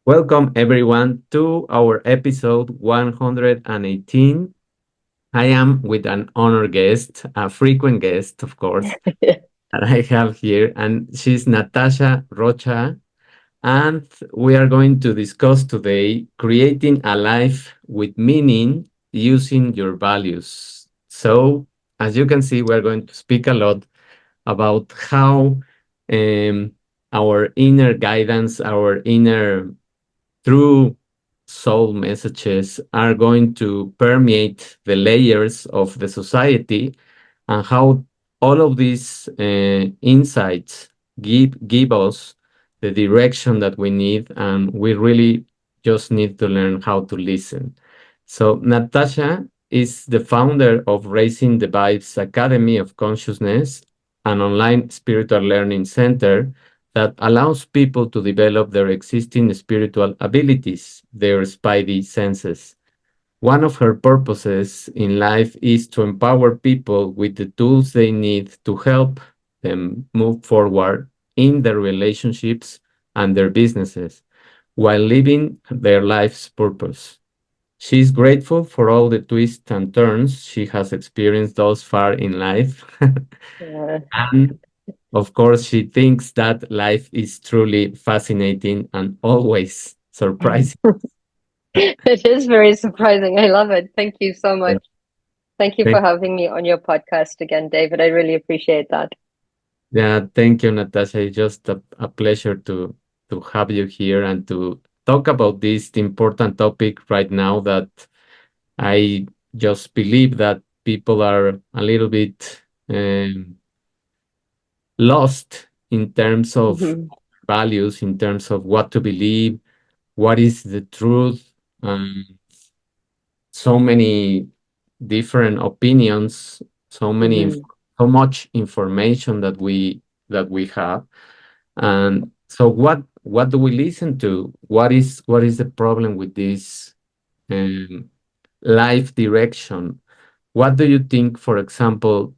Welcome everyone to our episode 118. I am with an honor guest, a frequent guest, of course, that I have here, and she's Natasha Rocha. And we are going to discuss today creating a life with meaning using your values. So, as you can see, we're going to speak a lot about how um, our inner guidance, our inner true soul messages are going to permeate the layers of the society, and how all of these insights give us the direction that we need, and we really just need to learn how to listen. So Natasha is the founder of Raising the Vibes Academy of Consciousness, an online spiritual learning center that allows people to develop their existing spiritual abilities, their spidey senses. One of her purposes in life is to empower people with the tools they need to help them move forward in their relationships and their businesses while living their life's purpose. She's grateful for all the twists and turns she has experienced thus far in life. Yeah. And of course, she thinks that life is truly fascinating and always surprising. It is very surprising. I love it. Thank you so Yeah. much. Thank you for Thank, having me on your podcast again, David. I really appreciate that. yeah, thank you, Natasha. It's just a pleasure to have you here and to talk about this important topic right now that I just believe that people are a little bit lost in terms of Hmm. values, in terms of what to believe, what is the truth. So many different opinions, Hmm. so much information that we have. And so what do we listen to? What is the problem with this um, life direction? What do you think, for example,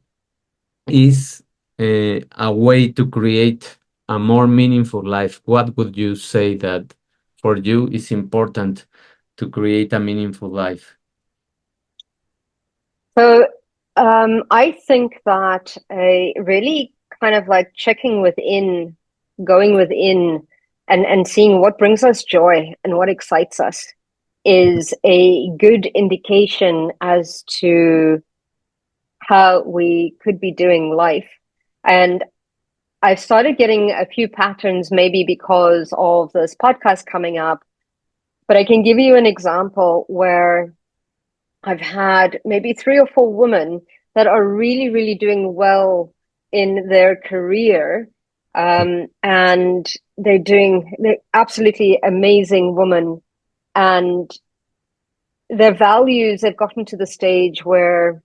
is a way to create a more meaningful life? What would you say that for you is important to create a meaningful life? So, I think that a really kind of like checking within, going within, and seeing what brings us joy and what excites us is a good indication as to how we could be doing life. And I've started getting a few patterns, maybe because of this podcast coming up, but I can give you an example where I've had maybe three or four women that are really, really doing well in their career. And they're absolutely amazing women. And their values have gotten to the stage where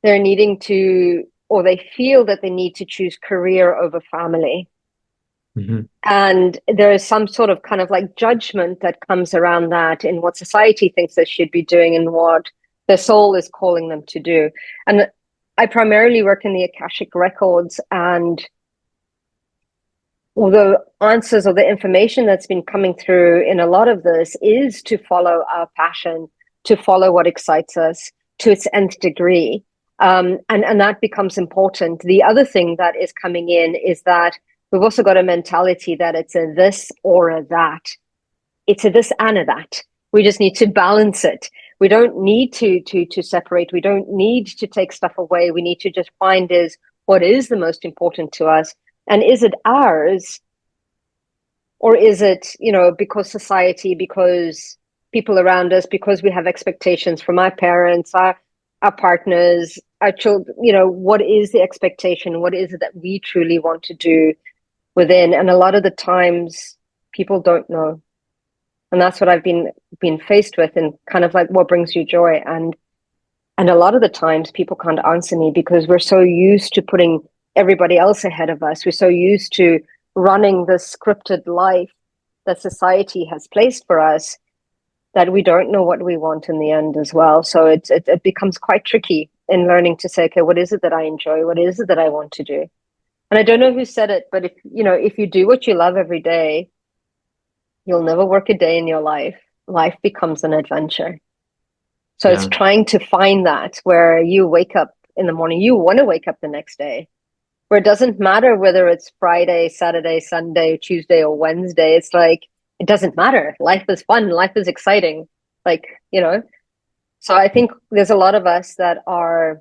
they're needing to, or they feel that they need to choose career over family. Mhm. And there is some sort of kind of like judgment that comes around that in what society thinks they should be doing and what their soul is calling them to do. And I primarily work in the Akashic records, and all the answers or the information that's been coming through in a lot of this is to follow our passion, to follow what excites us to its nth degree. And that becomes important. The other thing that is coming in is that we've also got a mentality that it's a this or a that. It's a this and a that. We just need to balance it. We don't need to separate. We don't need to take stuff away. We need to just find is what is the most important to us, and is it ours, or is it, because society, because people around us, because we have expectations from our parents, our partners, our children, what is the expectation? What is it that we truly want to do within? And a lot of the times people don't know. And that's what I've been faced with, and kind of like what brings you joy. And a lot of the times people can't answer me because we're so used to putting everybody else ahead of us. We're so used to running this scripted life that society has placed for us that we don't know what we want in the end as well. So it becomes quite tricky in learning to say, okay, what is it that I enjoy? What is it that I want to do? And I don't know who said it, but if you do what you love every day, You'll never work a day in your life. Life becomes an adventure. So it's Yeah. trying to find that where you wake up in the morning, you want to wake up the next day, where it doesn't matter whether it's Friday, Saturday, Sunday, Tuesday, or Wednesday. It's like, it doesn't matter. Life is fun. Life is exciting. Like, you know, so I think there's a lot of us that are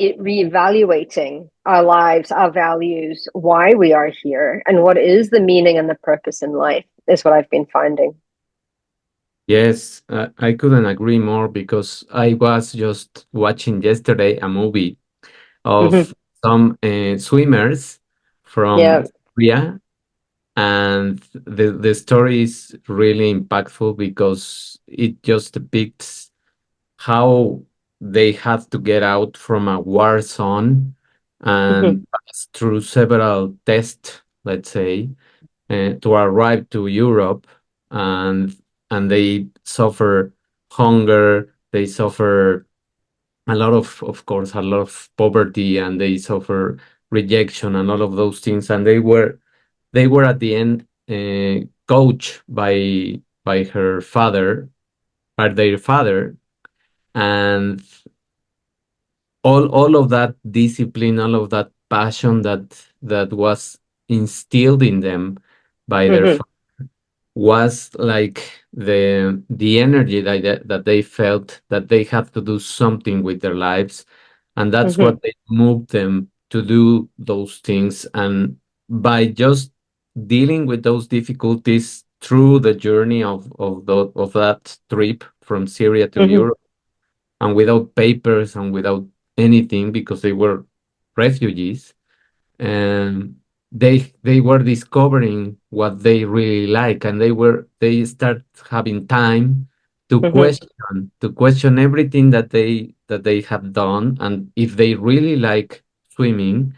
reevaluating our lives, our values, why we are here, and what is the meaning and the purpose in life, is what I've been finding. Yes, I couldn't agree more because I was just watching yesterday a movie Mm-hmm. of some swimmers Yeah. from Korea, and the story is really impactful because it just depicts how they had to get out from a war zone Mm-hmm. and pass through several tests, let's say, to arrive to Europe, and they suffer hunger, they suffer a lot of course, a lot of poverty, and they suffer rejection and all of those things, and they were at the end coached by her father, by their father, and all of that discipline, all of that passion that was instilled in them by their Mm-hmm. father was like the energy that they felt that they had to do something with their lives, and that's Mm-hmm. what they moved them to do those things. And by just dealing with those difficulties through the journey of that trip from Syria to Mm-hmm. Europe, and without papers and without anything, because they were refugees, and they were discovering what they really like, and they start having time Mm-hmm. to question everything that they have done, and if they really like swimming.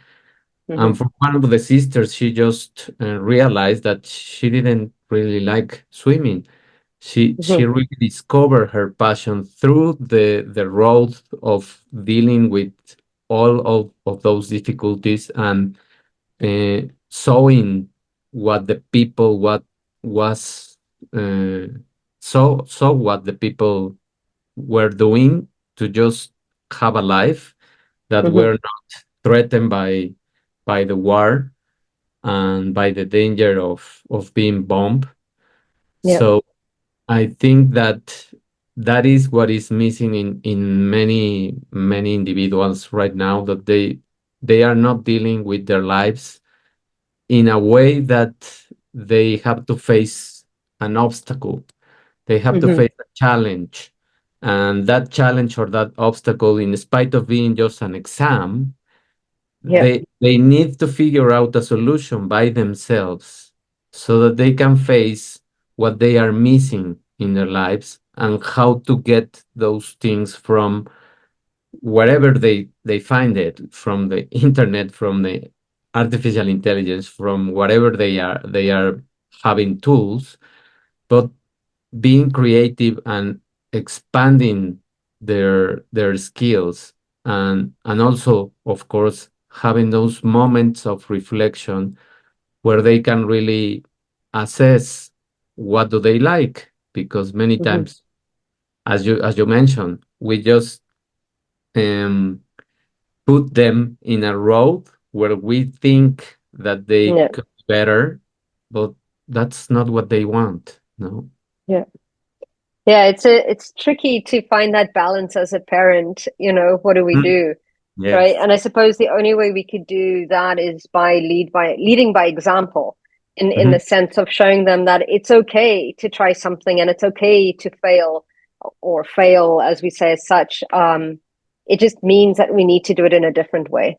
Mm-hmm. And for one of the sisters, she just realized that she didn't really like swimming. She Mm-hmm. really discovered her passion through the road of dealing with all of those difficulties, and showing what the people what was saw what the people were doing to just have a life that Mm-hmm. were not threatened by the war and by the danger of being bombed. Yeah. So I think that that is what is missing in many individuals right now, that they are not dealing with their lives in a way that they have to face an obstacle. They have to Mm-hmm. face a challenge. And that challenge or that obstacle, in spite of being just an exam, Yeah. they need to figure out a solution by themselves so that they can face what they are missing in their lives, and how to get those things from wherever they find it, from the internet, from the artificial intelligence, from whatever they are having tools, but being creative and expanding their skills, and also, of course, having those moments of reflection where they can really assess what do they like, because many Mm-hmm. times, as you mentioned, we just um put them in a road where we think that they Yeah. could be better, but that's not what they want. No. Yeah. Yeah. It's tricky to find that balance as a parent. You know, what do we Mm. do? Right. Yes. And I suppose the only way we could do that is by leading by example, in Mhm. the sense of showing them that it's okay to try something and it's okay to fail, or fail, as we say, as such. It just means that we need to do it in a different way.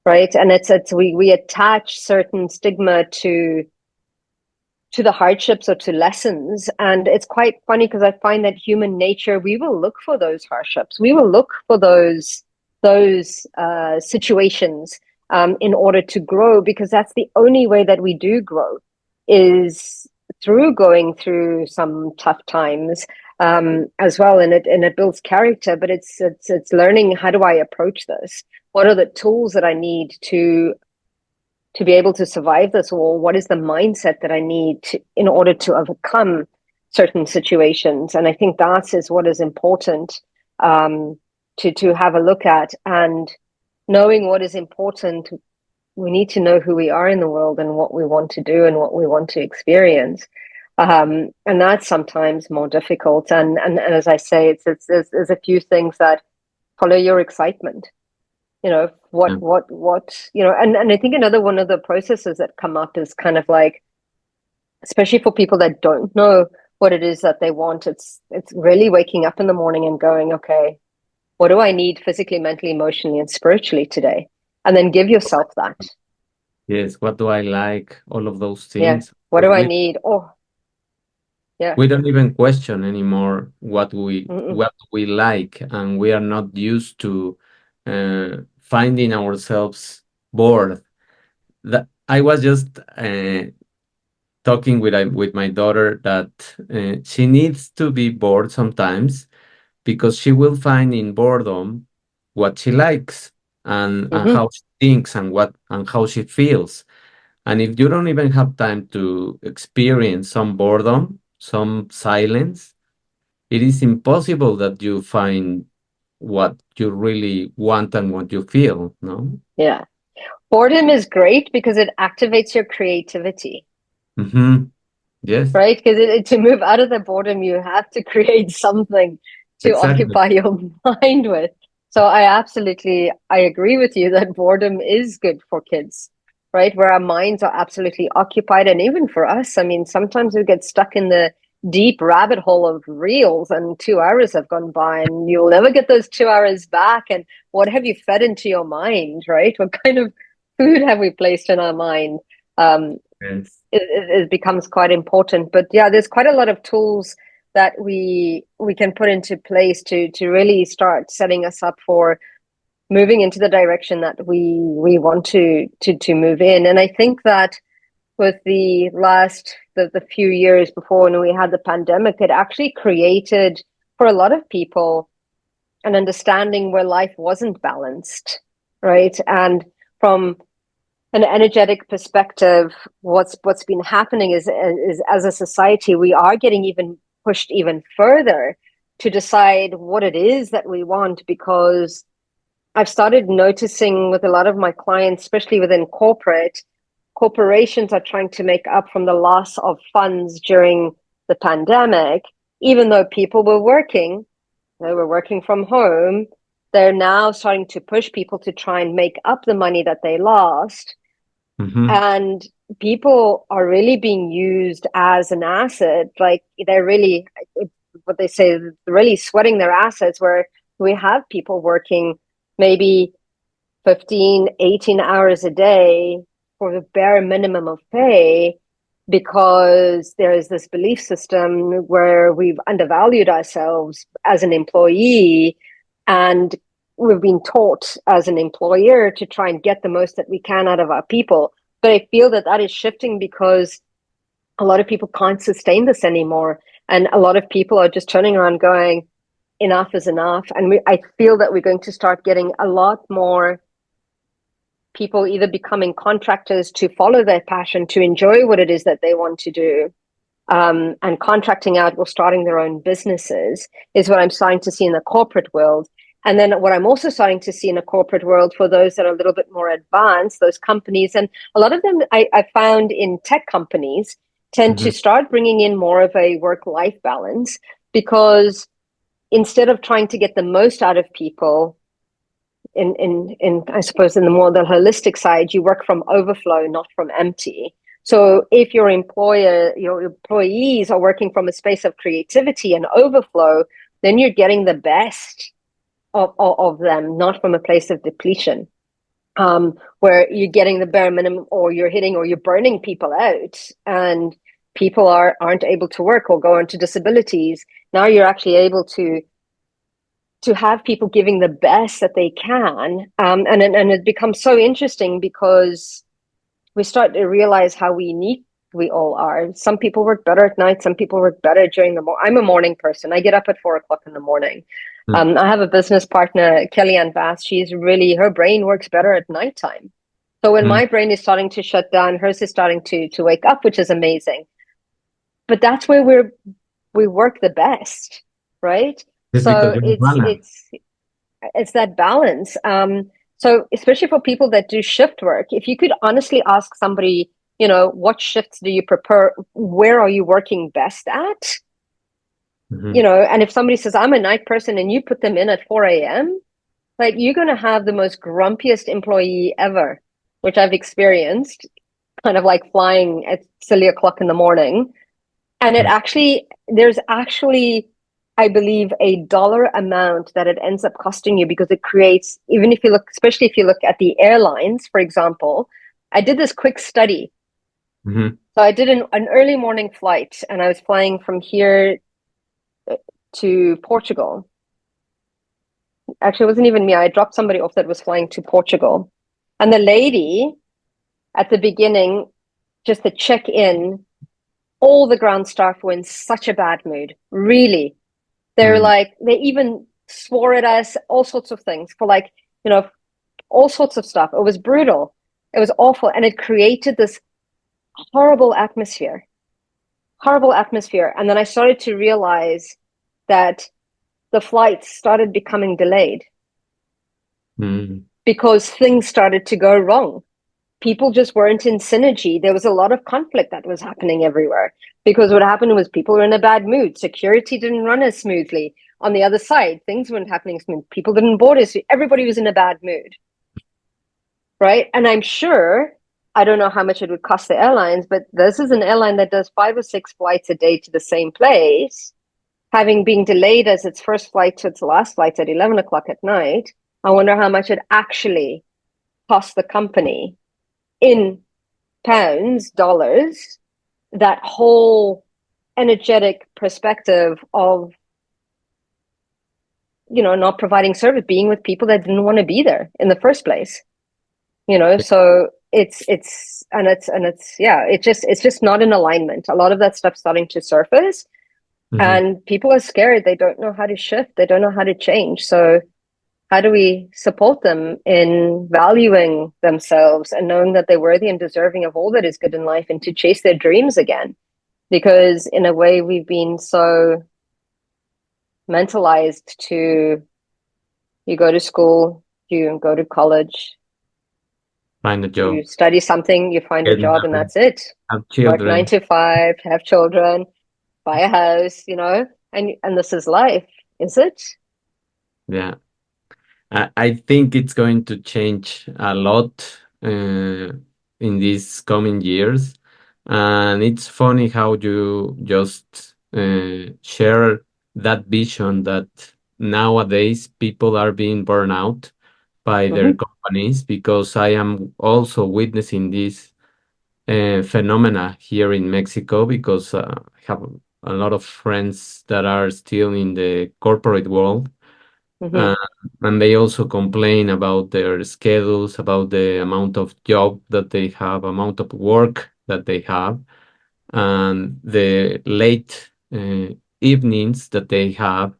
Right. And it's we attach certain stigma to the hardships or to lessons. And it's quite funny because I find that human nature, we will look for those hardships. We will look for those situations, in order to grow, because that's the only way that we do grow, is through going through some tough times, as well. And it builds character, but it's learning, how do I approach this? What are the tools that I need to to be able to survive this, or what is the mindset that I need to, in order to overcome certain situations. And I think that is what is important, to have a look at. And knowing what is important, we need to know who we are in the world and what we want to do and what we want to experience. And that's sometimes more difficult. And as I say, there's a few things that follow your excitement. You know, Yeah. and I think another one of the processes that come up is kind of like, especially for people that don't know what it is that they want, it's really waking up in the morning and going, okay, what do I need physically, mentally, emotionally, and spiritually today? And then give yourself that. Yes, what do I like? All of those Yeah. things. What Because do I need? Oh, yeah. we don't even question anymore Mm-mm. what we like, and we are not used to finding ourselves bored. That I was just talking with my daughter that she needs to be bored sometimes because she will find in boredom what she likes and Mm-hmm. how she thinks and what and how she feels. And if you don't even have time to experience some boredom, some silence, it is impossible that you find what you really want and what you feel, no? Yeah. Boredom is great because it activates your creativity, Mm-hmm. Yes, right? Because to move out of the boredom, you have to create something to exactly. occupy your mind with. So I agree with you that boredom is good for kids, right? Where our minds are absolutely occupied. And even for us, I mean, sometimes we get stuck in the deep rabbit hole of reels and 2 hours have gone by and you'll never get those 2 hours back. And what have you fed into your mind, right? What kind of food have we placed in our mind? Um, Yes. it becomes quite important. But yeah, there's quite a lot of tools that we can put into place to really start setting us up for moving into the direction that we want to move in. And I think that with the few years before when we had the pandemic, it actually created for a lot of people an understanding where life wasn't balanced, right? And from an energetic perspective, what's been happening is as a society, we are getting even pushed even further to decide what it is that we want, because I've started noticing with a lot of my clients, especially within corporations are trying to make up from the loss of funds during the pandemic, even though people were working, they were working from home. They're now starting to push people to try and make up the money that they lost, Mm-hmm. and people are really being used as an asset. Like they're really, what they say, really sweating their assets, where we have people working maybe 15, 18 hours a day for the bare minimum of pay, because there is this belief system where we've undervalued ourselves as an employee, and we've been taught as an employer to try and get the most that we can out of our people. But I feel that that is shifting because a lot of people can't sustain this anymore. And a lot of people are just turning around going, enough is enough. And I feel that we're going to start getting a lot more people either becoming contractors to follow their passion, to enjoy what it is that they want to do, and contracting out or starting their own businesses, is what I'm starting to see in the corporate world. And then what I'm also starting to see in the corporate world for those that are a little bit more advanced, those companies, and a lot of them I found in tech companies tend Mm-hmm. to start bringing in more of a work-life balance, because instead of trying to get the most out of people, in I suppose in the more the holistic side, you work from overflow, not from empty. So if your employees are working from a space of creativity and overflow, then you're getting the best of them, not from a place of depletion, where you're getting the bare minimum, or you're hitting, or you're burning people out, and people aren't able to work or go into disabilities. Now you're actually able to have people giving the best that they can. And it becomes so interesting because we start to realize how unique we all are. Some people work better at night. Some people work better during the morning. I'm a morning person. I get up at 4 o'clock in the morning. I have a business partner, Kellyanne Bass. She's really, her brain works better at nighttime. So when Mm. my brain is starting to shut down, hers is starting to wake up, which is amazing. But that's where we work the best, right? Just because So you're balanced. it's that balance. So especially for people that do shift work, if you could honestly ask somebody, what shifts do you prefer? Where are you working best at? Hmm. And if somebody says, I'm a night person, and you put them in at 4 a.m., like you're going to have the most grumpiest employee ever, which I've experienced, kind of like flying at silly o'clock in the morning. And there's actually, I believe, a dollar amount that it ends up costing you because it creates, even if you look, especially if you look at the airlines, for example, I did this quick study. Hmm. So I did an early morning flight and I was flying from here to Portugal. Actually, it wasn't even me. I dropped somebody off that was flying to Portugal. And the lady at the beginning, just to check in, all the ground staff were in such a bad mood. Really. They're Mm. like, they even swore at us, all sorts of things for like, you know, all sorts of stuff. It was brutal. It was awful. And it created this horrible atmosphere, horrible atmosphere. And then I started to realize that the flights started becoming delayed Mm. because things started to go wrong. People just weren't in synergy. There was a lot of conflict that was happening everywhere because what happened was people were in a bad mood. Security didn't run as smoothly. On the other side, things weren't happening smooth. People didn't board as everybody was in a bad mood, right? And I'm sure, I don't know how much it would cost the airlines, but this is an airline that does 5 or 6 flights a day to the same place, having been delayed as its first flight to its last flight at 11 o'clock at night. I wonder how much it actually cost the company in pounds, dollars, that whole energetic perspective of, not providing service, being with people that didn't want to be there in the first place. So yeah, it's just not in alignment. A lot of that stuff starting to surface Hmm. and people are scared. They don't know how to shift. They don't know how to change. So how do we support them in valuing themselves and knowing that they're worthy and deserving of all that is good in life and to chase their dreams again? Because in a way, we've been so mentalized to, you go to school, you go to college, Find a you job, study something, you find a get job, and married, that's it. have Work nine children. to five, have children, buy a house, and this is life, is it? Yeah. I think it's going to change a lot in these coming years. And it's funny how you just share that vision that nowadays people are being burned out by their Mm-hmm, companies, because I am also witnessing this phenomena here in Mexico, because I have a lot of friends that are still in the corporate world, mm-hmm, uh, and they also complain about their schedules, about the amount of job that they have, amount of work that they have, and the late evenings that they have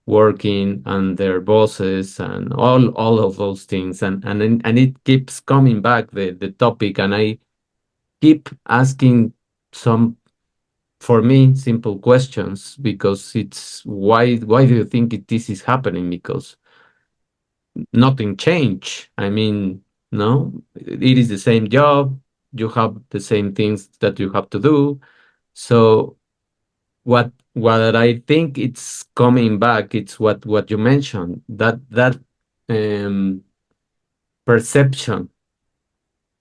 working, and their bosses, and all of those things, and it keeps coming back, the topic, and I keep asking some, for me, simple questions, because it's why do you think this is happening? Because nothing changed. I mean, no, it is the same job. You have the same things that you have to do. So what I think it's coming back, it's what you mentioned, that um, perception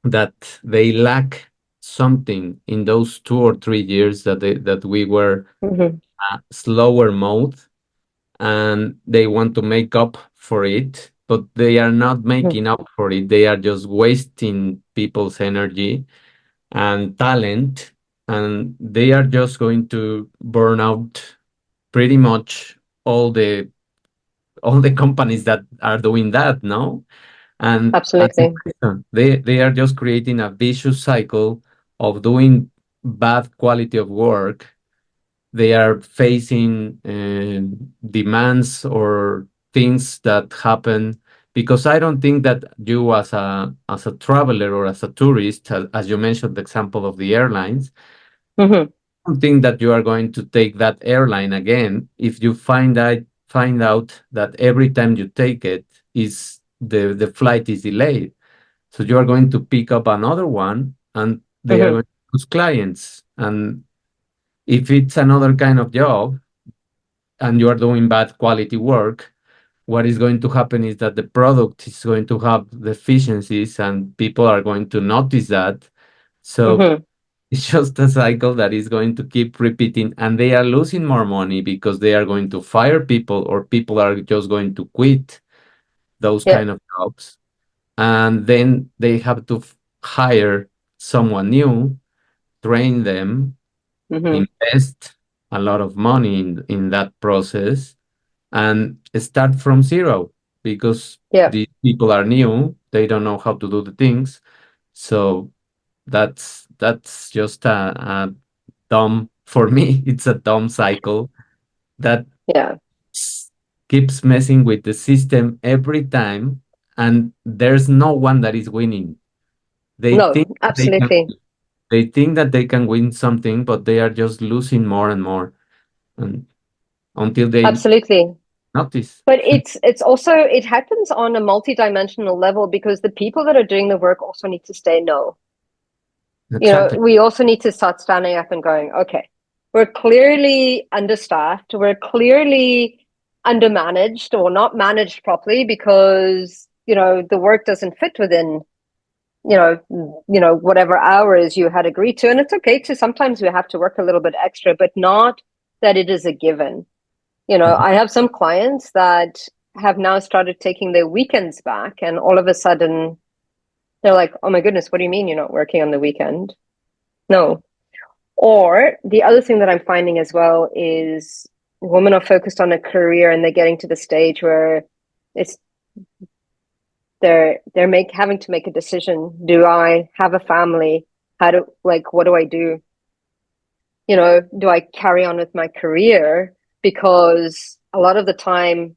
that they lack something in those 2 or 3 years that we were mm-hmm, slower mode, and they want to make up for it, but they are not mm-hmm. making up for it. They are just wasting people's energy and talent, and they are just going to burn out pretty much all the all the companies that are doing that, no? And as you Absolutely. mentioned, they are just creating a vicious cycle of doing bad quality of work. They are facing demands or things that happen because I don't think that you as a traveler or as a tourist, as you mentioned the example of the airlines, Hmm. I don't think that you are going to take that airline again if you find out that every time you take it is the flight is delayed. So you are going to pick up another one, and they are Hmm. going to lose clients. And if it's another kind of job and you are doing bad quality work, what is going to happen is that the product is going to have deficiencies and people are going to notice that. So Hmm. it's just a cycle that is going to keep repeating, and they are losing more money because they are going to fire people, or people are just going to quit those Yeah. kind of jobs. And then they have to hire someone new, train them, Hmm. invest a lot of money in that process, and start from zero because Yeah. these people are new, they don't know how to do the things. So that's just a dumb for me. It's a dumb cycle that Yeah. s- keeps messing with the system every time, and there's no one that is winning. They No, think they can absolutely. they think that they can win something, but they are just losing more and more, and until they Absolutely. notice. But it's also it happens on a multidimensional level because the people that are doing the work also need to stay no. You know, Exactly. we also need to start standing up and going, okay, we're clearly understaffed, we're clearly undermanaged or not managed properly because, you know, the work doesn't fit within, whatever hours you had agreed to. And it's okay to sometimes we have to work a little bit extra, but not that it is a given. You know, Mhm. I have some clients that have now started taking their weekends back, and all of a sudden they're like, oh my goodness, what do you mean you're not working on the weekend? No. Or the other thing that I'm finding as well is women are focused on a career and they're getting to the stage where it's they're having to make a decision. Do I have a family? What do I do? You know, do I carry on with my career? Because a lot of the time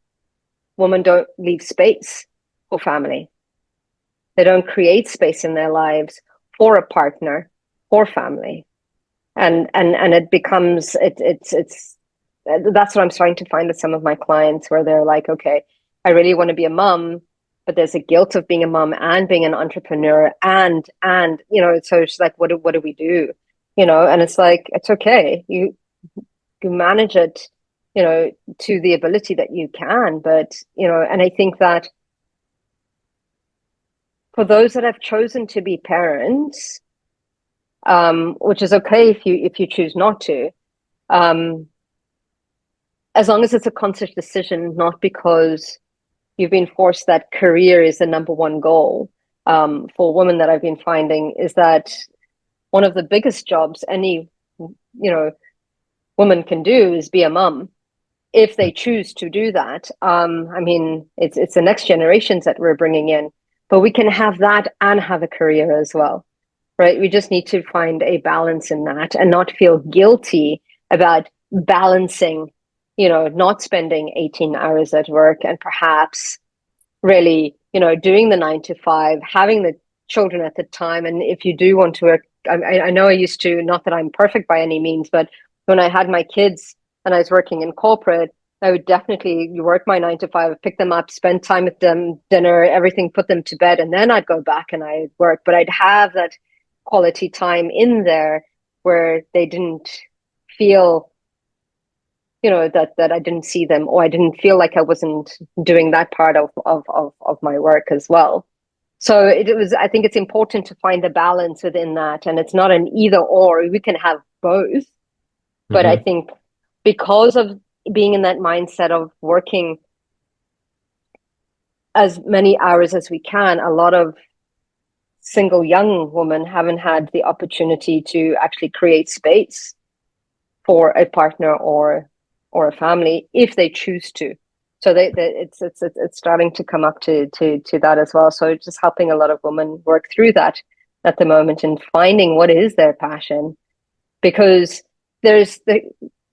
women don't leave space for family. They don't create space in their lives for a partner, for family. And it becomes it's that's what I'm starting to find with some of my clients where they're like, okay, I really want to be a mom, but there's a guilt of being a mom and being an entrepreneur and so it's like what do we do? And it's like it's okay. You manage it, to the ability that you can, but and I think that for those that have chosen to be parents, which is okay if you choose not to, um, as long as it's a conscious decision, not because you've been forced that career is the number one goal. For women that I've been finding is that one of the biggest jobs any woman can do is be a mum if they choose to do that. I mean, it's the next generations that we're bringing in, but we can have that and have a career as well, right? We just need to find a balance in that and not feel guilty about balancing, not spending 18 hours at work and perhaps really, doing the 9 to 5, having the children at the time. And if you do want to work, I know I used to, not that I'm perfect by any means, but when I had my kids and I was working in corporate, I would definitely work my 9 to 5, pick them up, spend time with them, dinner, everything, put them to bed, and then I'd go back and I'd work. But I'd have that quality time in there where they didn't feel, that I didn't see them, or I didn't feel like I wasn't doing that part of my work as well. So it was, I think it's important to find a balance within that. And it's not an either or, we can have both. But I Mhm. think because of being in that mindset of working as many hours as we can, a lot of single young women haven't had the opportunity to actually create space for a partner or a family if they choose to. So it's starting to come up to that as well. So it's just helping a lot of women work through that at the moment and finding what is their passion, because there's the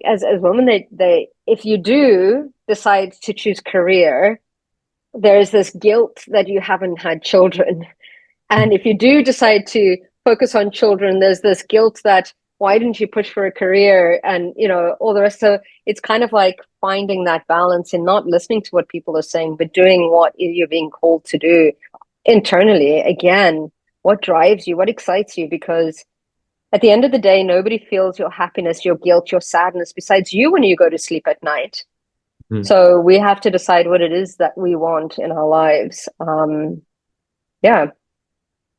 as women, they if you do decide to choose career, there's this guilt that you haven't had children. And if you do decide to focus on children, there's this guilt that why didn't you push for a career and all the rest. So it's kind of like finding that balance in not listening to what people are saying, but doing what you're being called to do internally. Again, what drives you, what excites you, because at the end of the day, nobody feels your happiness, your guilt, your sadness besides you when you go to sleep at night. Mm. So we have to decide what it is that we want in our lives. Yeah.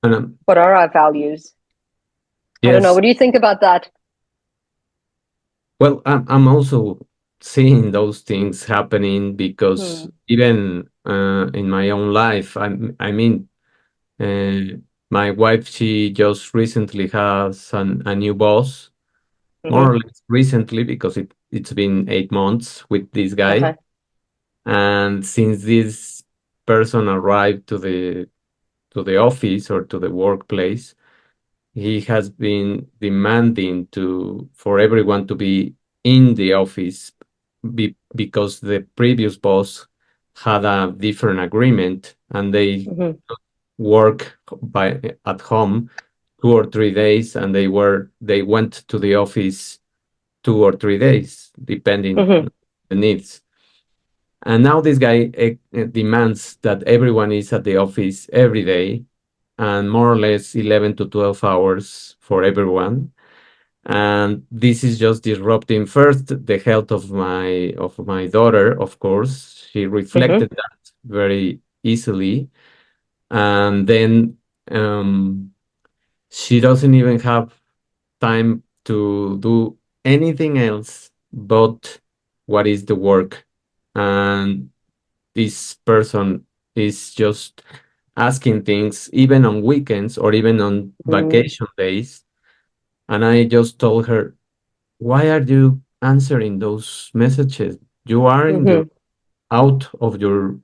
And What are our values? I don't know. yes, What do you think about that? well, I'm also seeing those things happening because Hmm. even in my own life, I mean, my wife, she just recently has a new boss, more Mm-hmm. or less recently because it's been 8 months with this guy. Uh-huh. And since this person arrived to the office or to the workplace, he has been demanding to for everyone to be in the office because the previous boss had a different agreement and they Mm-hmm. work by at home 2 or 3 days and they went to the office 2 or 3 days depending Mm-hmm. on the needs. And now this guy demands that everyone is at the office every day and more or less 11 to 12 hours for everyone. And this is just disrupting first the health of my daughter, of course. She Mm-hmm. reflected that very easily. And then she doesn't even have time to do anything else but what is the work. And this person is just asking things even on weekends or even on Mm-hmm. vacation days. And I just told her, why are you answering those messages? You are in your Mm-hmm. out of your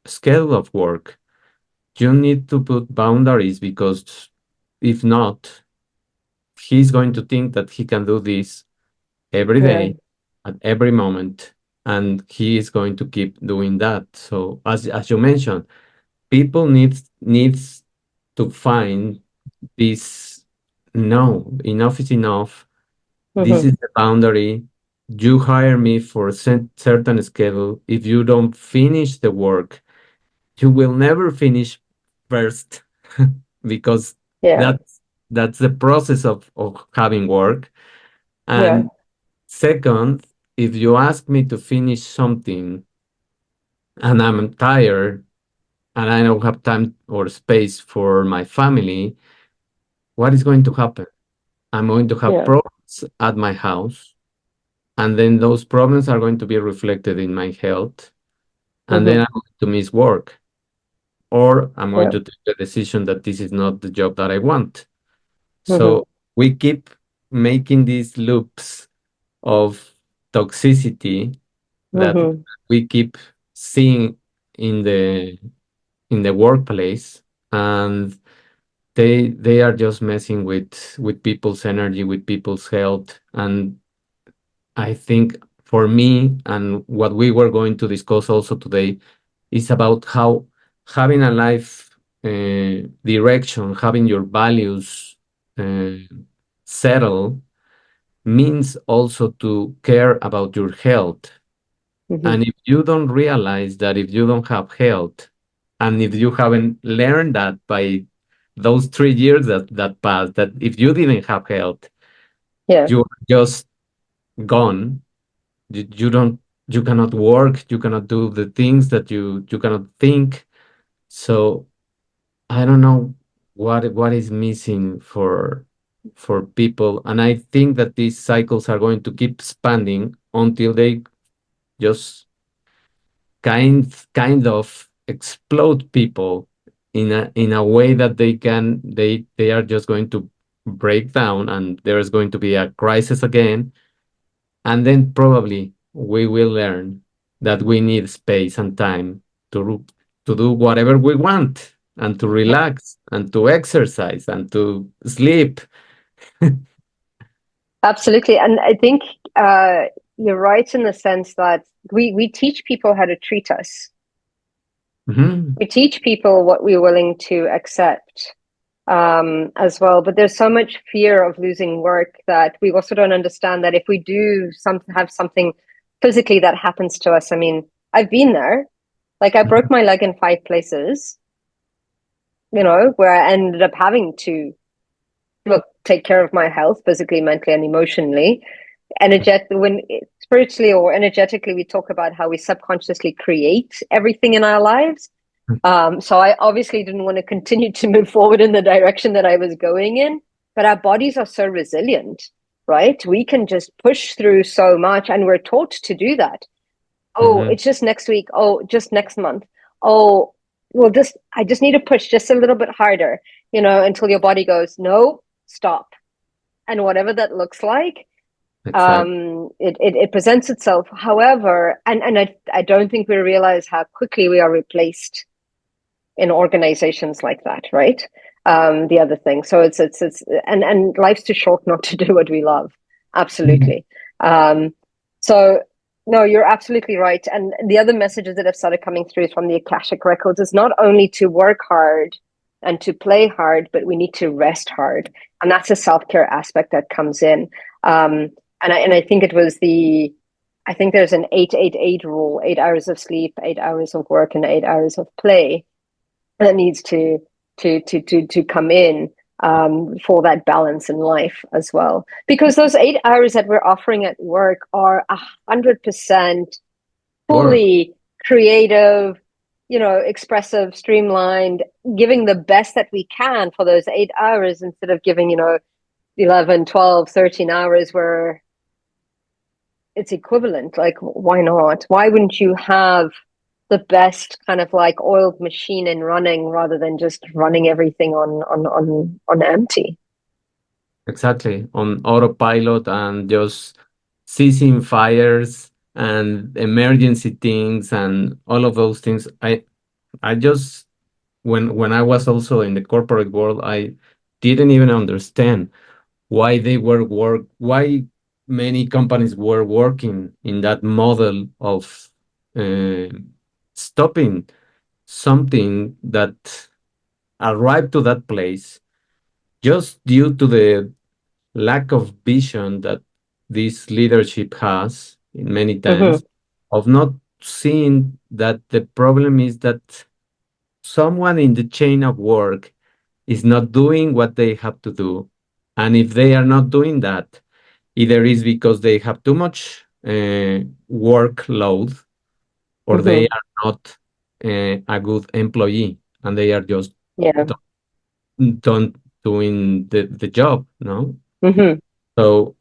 schedule of work. You need to put boundaries because if not, he's going to think that he can do this every Yeah. day at every moment and he is going to keep doing that. So as you mentioned, people needs to find this, no, enough is enough. This Mm-hmm. is the boundary. You hire me for a certain schedule. If you don't finish the work, you will never finish first because Yeah. that's that's the process of having work. Yeah. And second, if you ask me to finish something and I'm tired and I don't have time or space for my family, what is going to happen? I'm going to have Yeah. problems at my house, and then those problems are going to be reflected in my health, and then Mm-hmm. I'm going to miss work, or I'm going Yeah. to take the decision that this is not the job that I want. Mm-hmm. So we keep making these loops of toxicity that Mm-hmm. we keep seeing in the workplace, and they are just messing with people's energy, with people's health. And I think for me, and what we were going to discuss also today, is about how having a life direction, having your values uh, settled, means also to care about your health. Mm-hmm. And if you don't realize that if you don't have health, and if you haven't learned that by those 3 years that passed, that if you didn't have health, Yeah. you're just gone. You don't, you cannot work, you cannot do the things that you cannot think. So I don't know what is missing for people. And I think that these cycles are going to keep expanding until they just kind of explode people in a way that they are just going to break down and there is going to be a crisis again. And then probably we will learn that we need space and time to do whatever we want and to relax and to exercise and to sleep. Absolutely. And I think you're right in the sense that we teach people how to treat us. Hmm. We teach people what we're willing to accept, as well. But there's so much fear of losing work that we also don't understand that if we do have something physically that happens to us, I mean, I've been there. Like I broke my leg in 5 places, where I ended up having to look take care of my health physically, mentally, and emotionally. When spiritually or energetically, we talk about how we subconsciously create everything in our lives. So I obviously didn't want to continue to move forward in the direction that I was going in, but our bodies are so resilient, right? We can just push through so much, and we're taught to do that. Oh, Hmm. it's just next week. Oh, just next month. Oh, well, I just need to push just a little bit harder, until your body goes, no, stop. And whatever that looks like, Exactly. it presents itself. However, and I don't think we realize how quickly we are replaced in organizations like that, right? The other thing. So and life's too short not to do what we love. Mhm. Absolutely. So no, you're absolutely right. And the other messages that have started coming through from the Akashic records is not only to work hard and to play hard, but we need to rest hard. And that's a self-care aspect that comes in. And I think I think there's an 8-8-8 rule, 8 hours of sleep, 8 hours of work, and 8 hours of play that needs to come in, for that balance in life as well. Because those 8 hours that we're offering at work are 100% Work. fully creative, expressive, streamlined, giving the best that we can for those 8 hours instead of giving, 11, 12, 13 hours where it's equivalent. Like, why not? Why wouldn't you have the best kind of like oiled machine in running rather than just running everything on empty? Exactly. On autopilot and just ceasing fires and emergency things and all of those things. I just when I was also in the corporate world, I didn't even understand why why many companies were working in that model of uh, stopping something that arrived to that place just due to the lack of vision that this leadership has in many Mm-hmm, times of not seeing that the problem is that someone in the chain of work is not doing what they have to do. And if they are not doing that, either is because they have too much workload or they mm-hmm. are not a good employee and they are just Yeah. don't doing the job, no? Mm-hmm, So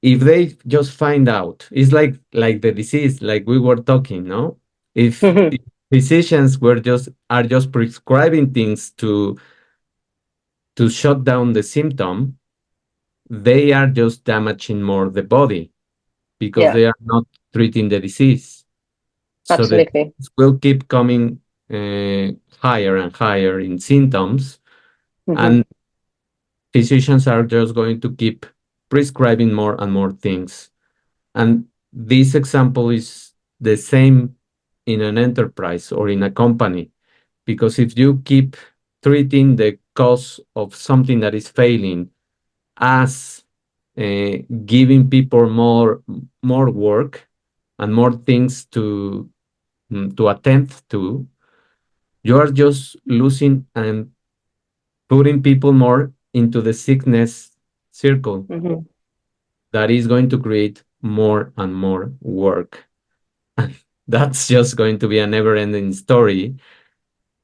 if they just find out, it's like the disease, like we were talking, no? mm-hmm. If physicians are just prescribing things to shut down the symptom, they are just damaging more the body because Yeah, they are not treating the disease. So the absolutely. disease will keep coming higher and higher in symptoms, Mm-hmm, and physicians are just going to keep prescribing more and more things. And this example is the same in an enterprise or in a company, because if you keep treating the cause of something that is failing as giving people more work and more things to attend to, you are just losing and putting people more into the sickness circle mm-hmm, that is going to create more and more work. That's just going to be a never ending story.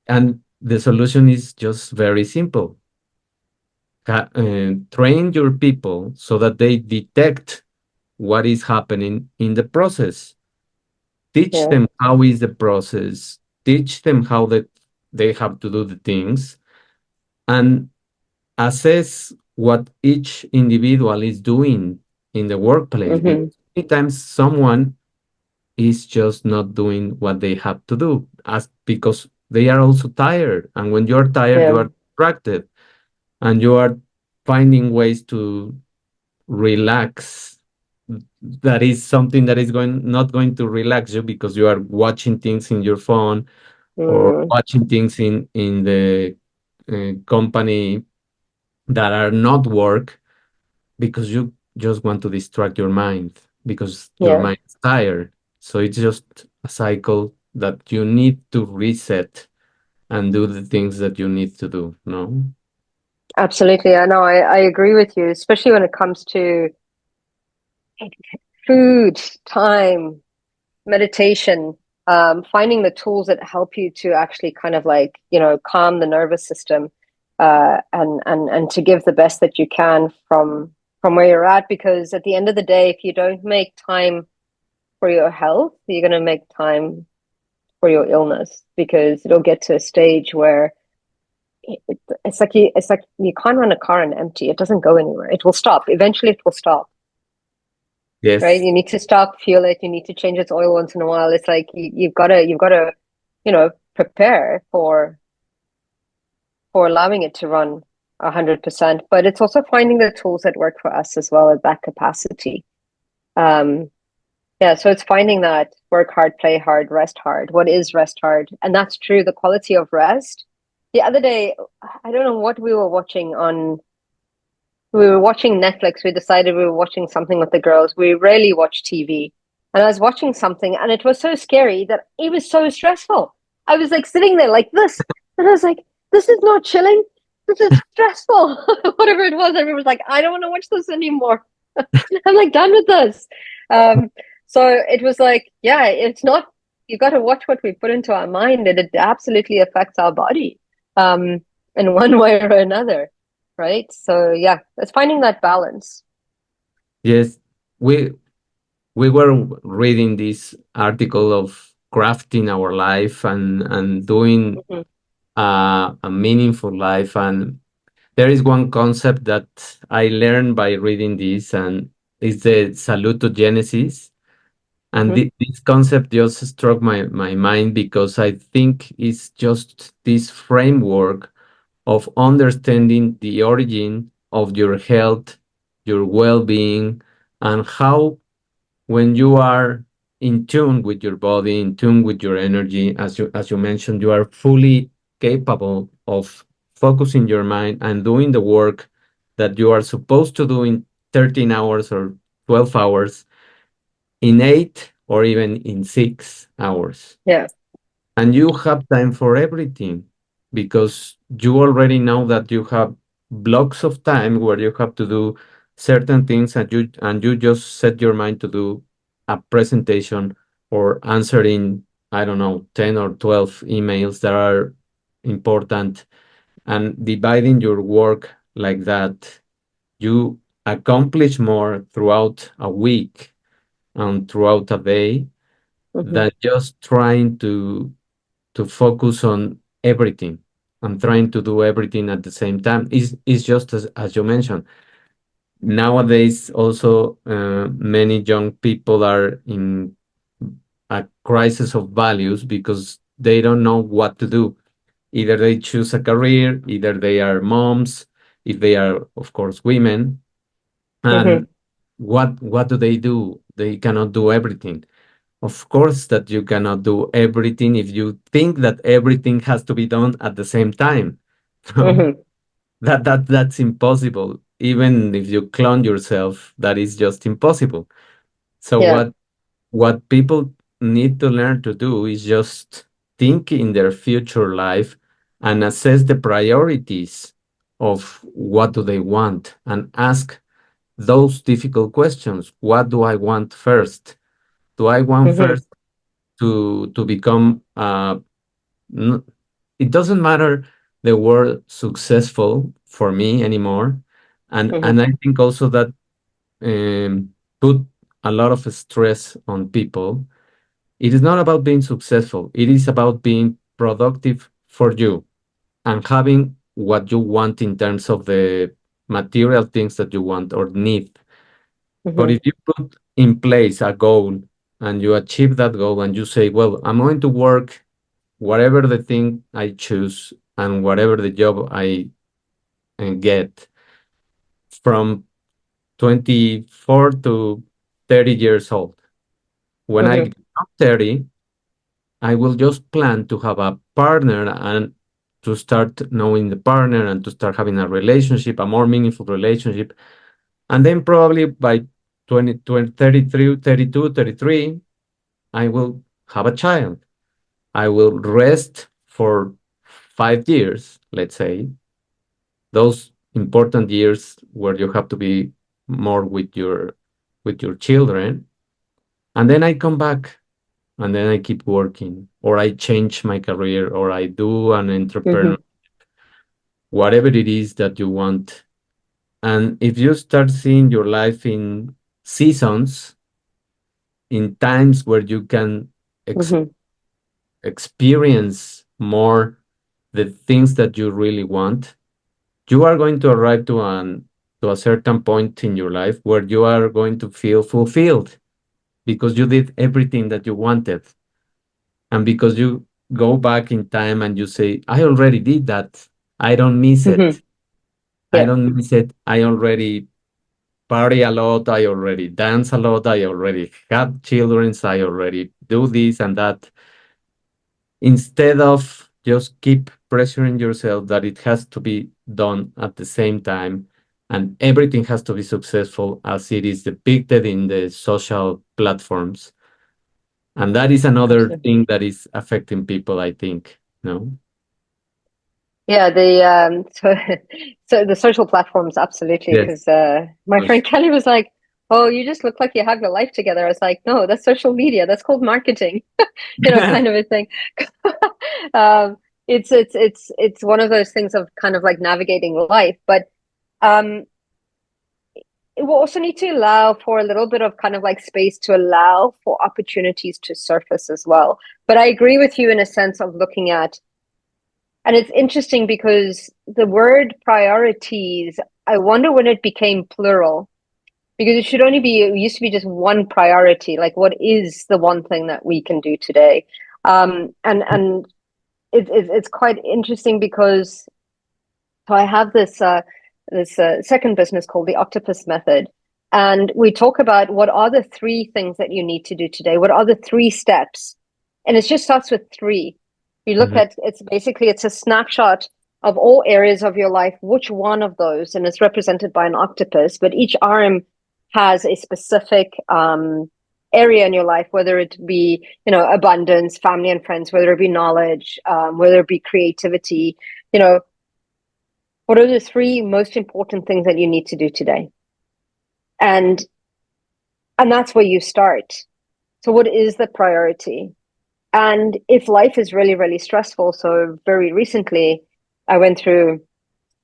And the solution is just very simple. Train your people so that they detect what is happening in the process. Teach yeah. them how is the process. Teach them how that they have to do the things, and assess what each individual is doing in the workplace. Mm-hmm, Because many times someone is just not doing what they have to do, as because they are also tired. And when you're tired, you yeah. are distracted and you are finding ways to relax. That is something that is going not going to relax you because you are watching things in your phone or Mm, watching things in the company that are not work, because you just want to distract your mind because your yeah, mind is tired. So it's just a cycle that you need to reset and do the things that you need to do, no? absolutely. I know. I agree with you, especially when it comes to food, time, meditation, finding the tools that help you to actually kind of like, calm the nervous system, and to give the best that you can from where you're at. Because at the end of the day, if you don't make time for your health, you're going to make time for your illness, because it'll get to a stage where it's like you can't run a car on empty. It doesn't go anywhere. It will stop. Eventually, it will stop. Right? Yes, You need to stop, fuel it. You need to change its oil once in a while. It's like you've got to, prepare for allowing it to run 100%. But it's also finding the tools that work for us as well at that capacity. Um, yeah, so it's finding that work hard, play hard, rest hard. What is rest hard? And that's true. The quality of rest. The other day, I don't know what we were watching Netflix. We decided we were watching something with the girls. We rarely watch TV. And I was watching something and it was so scary that it was so stressful. I was like sitting there like this. And I was like, this is not chilling. This is stressful. Whatever it was, everyone was like, I don't want to watch this anymore. I'm like done with this. Um, so it was like, yeah, it's not, you got to watch what we put into our mind, and it absolutely affects our body, um, in one way or another, right? So yeah, it's finding that balance. yes. We we were reading this article of crafting our life and doing Hmm. a meaningful life. And there is one concept that I learned by reading this, and it's the salutogenesis. And Hmm. this concept just struck my mind because I think it's just this framework of understanding the origin of your health, your well-being, and how, when you are in tune with your body, in tune with your energy, as you mentioned, you are fully capable of focusing your mind and doing the work that you are supposed to do in 13 hours or 12 hours, in 8 or even in 6 hours. Yeah. And you have time for everything because you already know that you have blocks of time where you have to do certain things, and you just set your mind to do a presentation or answering, I don't know, 10 or 12 emails that are important, and dividing your work like that. You accomplish more throughout a week and throughout a day Hmm. than just trying to focus on everything and trying to do everything at the same time. Is just as you mentioned. Nowadays, also, many young people are in a crisis of values because they don't know what to do. Either they choose a career, either they are moms, if they are, of course, women. Hmm. And what do they do? They cannot do everything. Of course that you cannot do everything if you think that everything has to be done at the same time. No, Hmm. that's impossible. Even if you clone yourself, that is just impossible. So Yeah. what people need to learn to do is just think in their future life and assess the priorities of what do they want, and ask those difficult questions. What do I want first? Do I want Hmm. first to become it doesn't matter the word successful for me anymore. And Hmm. I think also that put a lot of stress on people. It is not about being successful, it is about being productive for you and having what you want in terms of the material things that you want or need. But Hmm. if you put in place a goal and you achieve that goal and you say, well, I'm going to work whatever the thing I choose and whatever the job I get from 24 to 30 years old. When I Hmm. become 30, I will just plan to have a partner and to start knowing the partner and to start having a relationship, a more meaningful relationship. And then probably by 33, 32, 33, I will have a child. I will rest for 5 years, let's say, those important years where you have to be more with your children. And then I come back and then I keep working, or I change my career, or I do an entrepreneur, Hmm. whatever it is that you want. And if you start seeing your life in seasons, in times where you can ex Hmm. experience more the things that you really want, you are going to arrive to a certain point in your life where you are going to feel fulfilled because you did everything that you wanted. And because you go back in time and you say, I already did that. I don't miss Hmm. it. I Yeah. don't miss it. I already party a lot. I already dance a lot. I already have children. I already do this and that. Instead of just keep pressuring yourself that it has to be done at the same time and everything has to be successful as it is depicted in the social platforms. And that is another Absolutely. thing that is affecting people, I think. No? Yeah, the so the social platforms, absolutely. Yes. Because my friend Kelly was like, "Oh, you just look like you have your life together." I was like, "No, that's social media. That's called marketing." Kind of a thing. um, it's one of those things of kind of like navigating life, but um, it will also need to allow for a little bit of kind of like space to allow for opportunities to surface as well. But I agree with you in a sense of looking at, and it's interesting because the word priorities, I wonder when it became plural because it should only be, it used to be just one priority. Like, what is the one thing that we can do today? And it's quite interesting because so I have this second business called the Octopus Method, and we talk about what are the three things that you need to do today. What are the three steps? And it just starts with three. You look Mhm. at it's basically it's a snapshot of all areas of your life. Which one of those, and it's represented by an octopus, but each arm has a specific area in your life, whether it be abundance, family and friends, whether it be knowledge, whether it be creativity. You know, what are the three most important things that you need to do today? And and that's where you start. So what is the priority? And if life is really, really stressful, so very recently I went through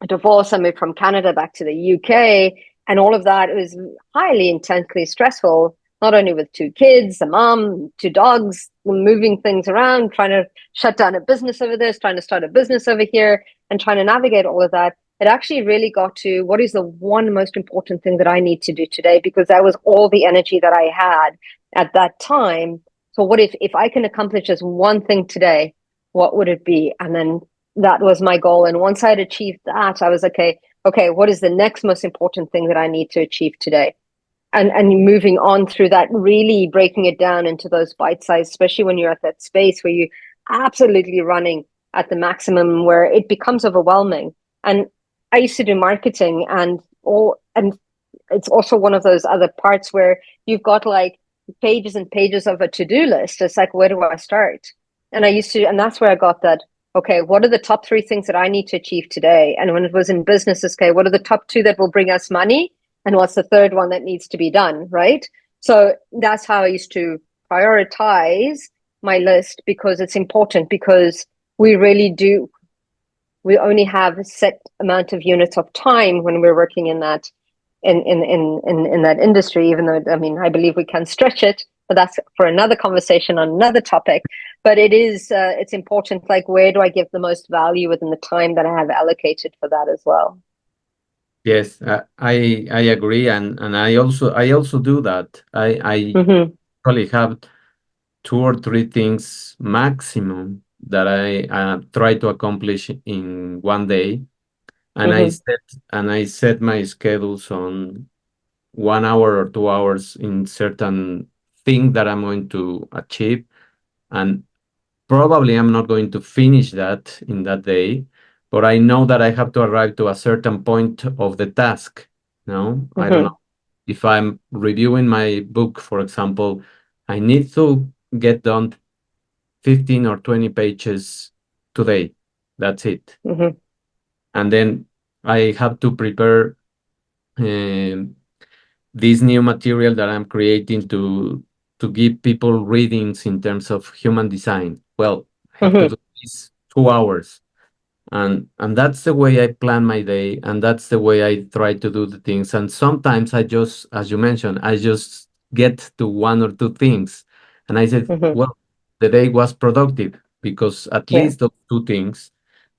a divorce. I moved from Canada back to the UK, and all of that was highly intensely stressful, not only with two kids, a mom, two dogs, moving things around, trying to shut down a business over this, trying to start a business over here, and trying to navigate all of that. It actually really got to what is the one most important thing that I need to do today, because that was all the energy that I had at that time. So what if I can accomplish just one thing today, what would it be? And then that was my goal. And once I'd achieved that, I was okay, what is the next most important thing that I need to achieve today? And moving on through that, really breaking it down into those bite size, especially when you're at that space where you absolutely running at the maximum where it becomes overwhelming. And I used to do marketing and it's also one of those other parts where you've got like pages and pages of a to-do list. It's like, where do I start? And that's where I got that. Okay, what are the top three things that I need to achieve today? And when it was in business, okay, what are the top two that will bring us money? And what's the third one that needs to be done, right? So that's how I used to prioritize my list because it's important because we really do we only have a set amount of units of time when we're working in that in that industry, even though I mean I believe we can stretch it, but that's for another conversation on another topic. But it's important, like where do I give the most value within the time that I have allocated for that as well. Yes, I agree, and I also do that. I Mm-hmm. probably have 2 or 3 things maximum that I try to accomplish in one day, and I Mm-hmm. set and I set my schedules on 1 hour or 2 hours in certain thing that I'm going to achieve, and probably I'm not going to finish that in that day, but I know that I have to arrive to a certain point of the task. No, I don't Mm-hmm. know. If I'm reviewing my book, for example, I need to get done 15 or 20 pages today. That's it. Mm-hmm. And then I have to prepare um, this new material that I'm creating to give people readings in terms of human design. Well, I have to Mm-hmm. do this 2 hours. And that's the way I plan my day, and that's the way I try to do the things. And sometimes I just, as you mentioned, I just get to one or two things. And I said, Mm-hmm. well, the day was productive because at Yeah. least those two things,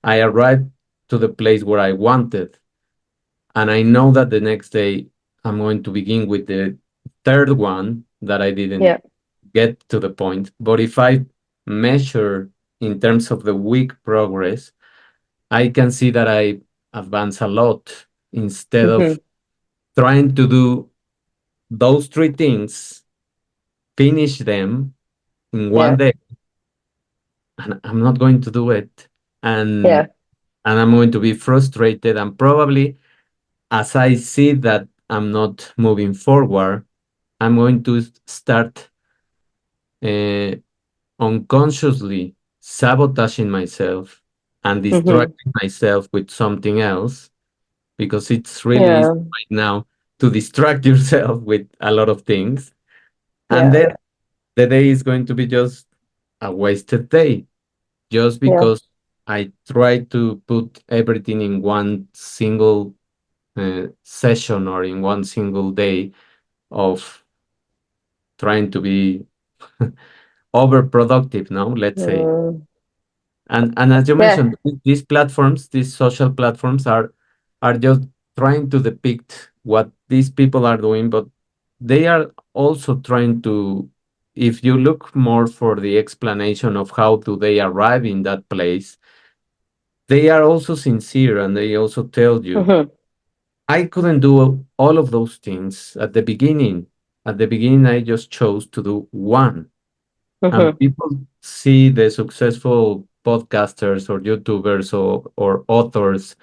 I arrived to the place where I wanted. And I know that the next day I'm going to begin with the third one that I didn't Yeah. get to the point. But if I measure in terms of the week progress, I can see that I advance a lot instead Mm-hmm. of trying to do those three things, finish them in one Yeah. day, and I'm not going to do it. Yeah. And and I'm going to be frustrated, and probably as I see that I'm not moving forward, I'm going to start uh, unconsciously sabotaging myself and Mm-hmm. distracting myself with something else because it's really easy Yeah. right now to distract yourself with a lot of things. And Yeah. then the day is going to be just a wasted day just Yeah. because I try to put everything in one single session or in one single day of trying to be overproductive, no, let's say. Mm. And as you Yeah. mentioned, these platforms, these social platforms are just trying to depict what these people are doing, but they are also trying to, if you look more for the explanation of how do they arrive in that place, they are also sincere and they also tell you, Mm-hmm. I couldn't do all of those things at the beginning. At the beginning, I just chose to do one. And Mm-hmm. people see the successful podcasters or YouTubers or authors,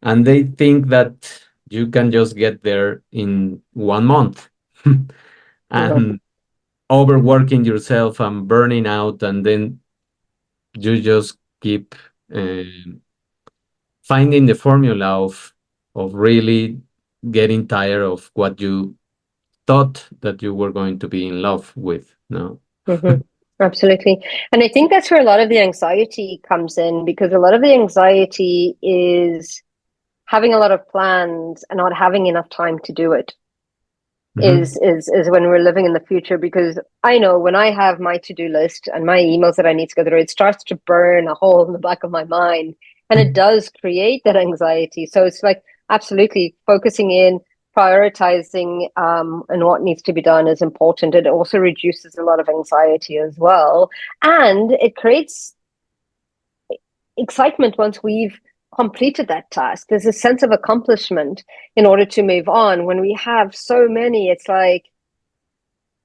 and they think that you can just get there in 1 month No. and overworking yourself and burning out, and then you just keep uh, finding the formula of really getting tired of what you thought that you were going to be in love with. No. Mm-hmm. Absolutely. And I think that's where a lot of the anxiety comes in, because a lot of the anxiety is having a lot of plans and not having enough time to do it. Mhm. Is when we're living in the future, because I know when I have my to-do list and my emails that I need to go through, it starts to burn a hole in the back of my mind, and it does create that anxiety. So it's like absolutely focusing in, prioritizing, and what needs to be done is important. It also reduces a lot of anxiety as well, and it creates excitement once we've completed that task. There's a sense of accomplishment in order to move on. When we have so many, it's like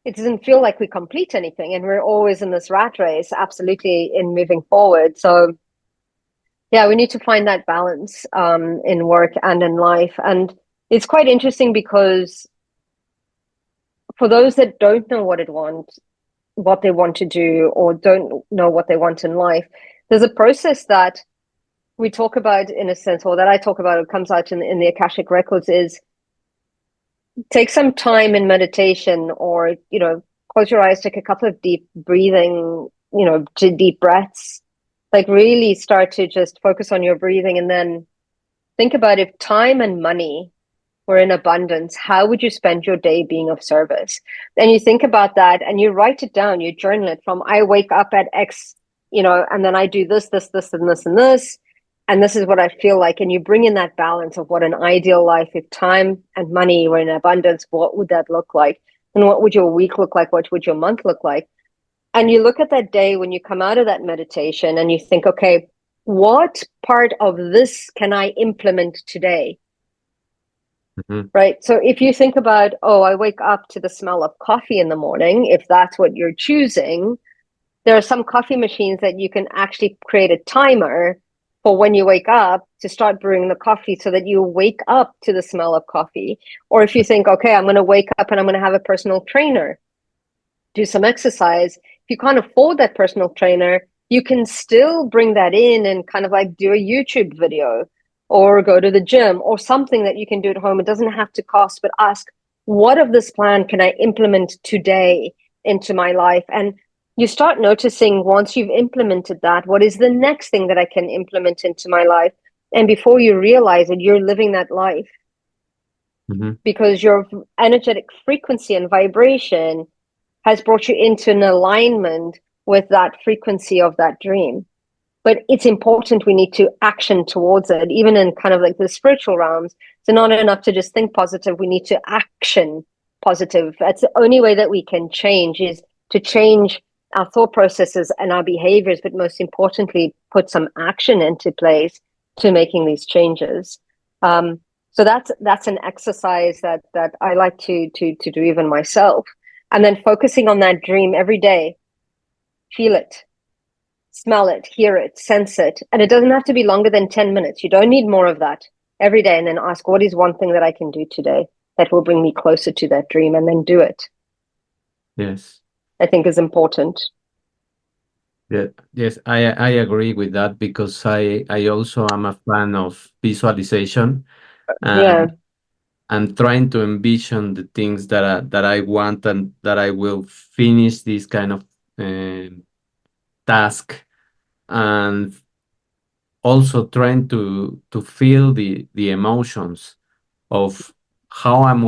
it doesn't feel like we complete anything, and we're always in this rat race, absolutely, in moving forward. So yeah, we need to find that balance, in work and in life. And it's quite interesting because for those that don't know what they want to do, or don't know what they want in life, there's a process that we talk about, in a sense, or that I talk about, it comes out in the Akashic records, is take some time in meditation, or close your eyes, take a couple of deep breathing, deep breaths, like really start to just focus on your breathing, and then think about, if time and money were in abundance, how would you spend your day being of service? And you think about that and you write it down, you journal it, from I wake up at X, and then I do this, and this, and this. And this is what I feel like. And you bring in that balance of what an ideal life, if time and money were in abundance, what would that look like? And what would your week look like? What would your month look like? And you look at that day when you come out of that meditation and you think, okay, what part of this can I implement today? Mhm. Right. So if you think about, oh, I wake up to the smell of coffee in the morning, if that's what you're choosing, there are some coffee machines that you can actually create a timer for when you wake up to start brewing the coffee so that you wake up to the smell of coffee. Or if you think, okay, I'm going to wake up and I'm going to have a personal trainer, do some exercise. If you can't afford that personal trainer, you can still bring that in and kind of like do a YouTube video or go to the gym or something that you can do at home. It doesn't have to cost, but ask, what of this plan can I implement today into my life? And you start noticing once you've implemented that, what is the next thing that I can implement into my life? And before you realize it, you're living that life Mhm. because your energetic frequency and vibration has brought you into an alignment with that frequency of that dream. But it's important we need to action towards it, even in kind of like the spiritual realms. It's not enough to just think positive. We need to action positive. That's the only way that we can change, is to change our thought processes and our behaviors, but most importantly, put some action into place to making these changes. So that's an exercise that I like to do even myself. And then focusing on that dream every day, feel it, smell it, hear it, sense it. And it doesn't have to be longer than 10 minutes. You don't need more of that every day. And then ask, what is one thing that I can do today that will bring me closer to that dream? And then do it, Yes. I think is important. Yeah, yes, I agree with that because I also am a fan of visualization Yeah. and trying to envision the things that I want and that I will finish this kind of task, and also trying to feel the emotions of how am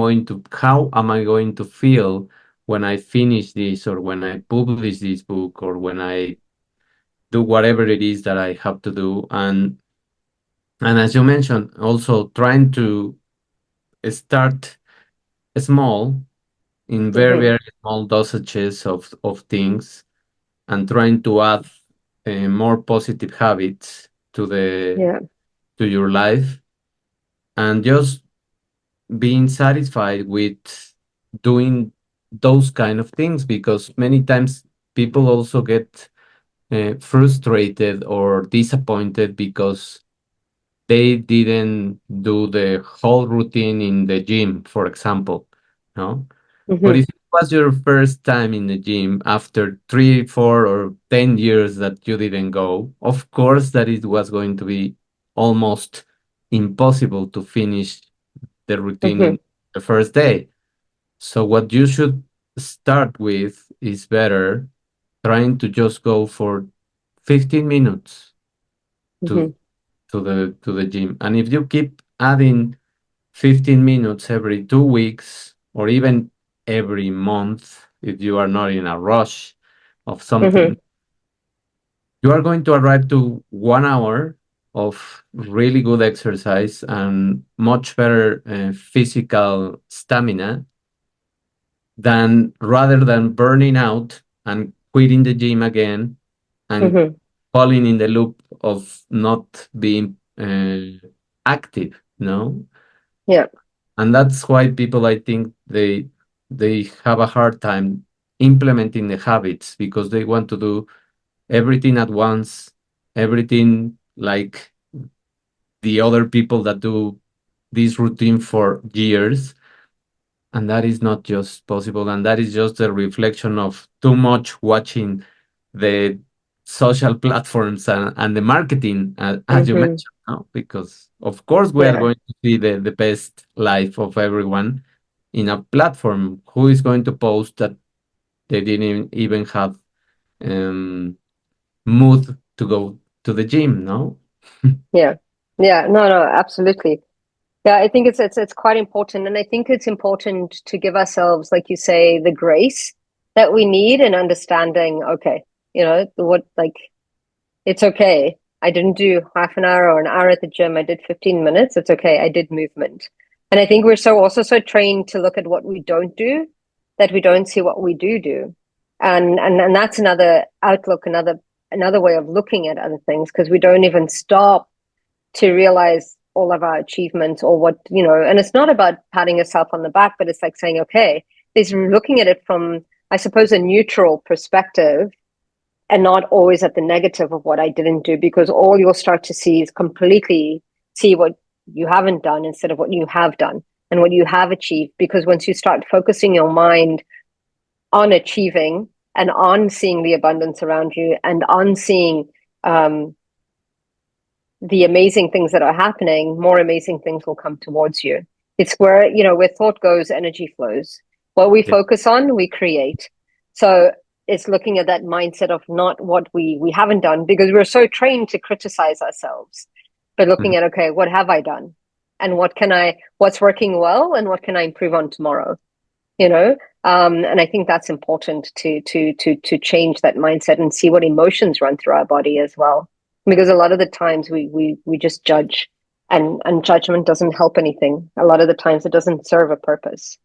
I going to feel when I finish this, or when I publish this book, or when I do whatever it is that I have to do. And as you mentioned, also trying to start small, in very, Mm-hmm. very small dosages of things, and trying to add more positive habits Yeah. to your life, and just being satisfied with doing those kind of things, because many times people also get frustrated or disappointed because they didn't do the whole routine in the gym, for example. No? But Mm-hmm. if it was your first time in the gym after 3, 4, or 10 years that you didn't go, of course that it was going to be almost impossible to finish the routine Mm-hmm. in the first day. So what you should start with is better trying to just go for 15 minutes Mm-hmm. to to the gym. And if you keep adding 15 minutes every 2 weeks, or even every month, if you are not in a rush of Mm-hmm. something, you are going to arrive to 1 hour of really good exercise and much better physical stamina, than rather than burning out and quitting the gym again and Mm-hmm. falling in the loop of not being active, no? Yeah. And that's why people, I think, they have a hard time implementing the habits, because they want to do everything at once, everything like the other people that do this routine for years. And that is not just possible, and that is just a reflection of too much watching the social platforms and the marketing, as you Mm-hmm. mentioned, no? Because of course we are Yeah. going to see the best life of everyone in a platform. Who is going to post that they didn't even have um, mood to go to the gym, no? Yeah. Yeah. No, no, absolutely. Yeah, I think it's quite important, and I think it's important to give ourselves, like you say, the grace that we need and understanding. Okay, what, like, it's okay. I didn't do half an hour or an hour at the gym. I did 15 minutes. It's okay. I did movement, and I think we're so trained to look at what we don't do that we don't see what we do, and that's another outlook, another way of looking at other things, because we don't even stop to realize all of our achievements or what, and it's not about patting yourself on the back, but it's like saying, okay, is looking at it from, I suppose, a neutral perspective and not always at the negative of what I didn't do, because all you'll start to see is completely see what you haven't done instead of what you have done and what you have achieved. Because once you start focusing your mind on achieving and on seeing the abundance around you and on seeing um, the amazing things that are happening, more amazing things will come towards you. It's where, where thought goes, energy flows. What we Yeah. focus on, we create. So it's looking at that mindset of not what we haven't done, because we're so trained to criticize ourselves, but Mhm. looking at, okay, what have I done? And what's working well and what can I improve on tomorrow? You know? And I think that's important to change that mindset and see what emotions run through our body as well, because a lot of the times we just judge, and judgment doesn't help anything. A lot of the times it doesn't serve a purpose.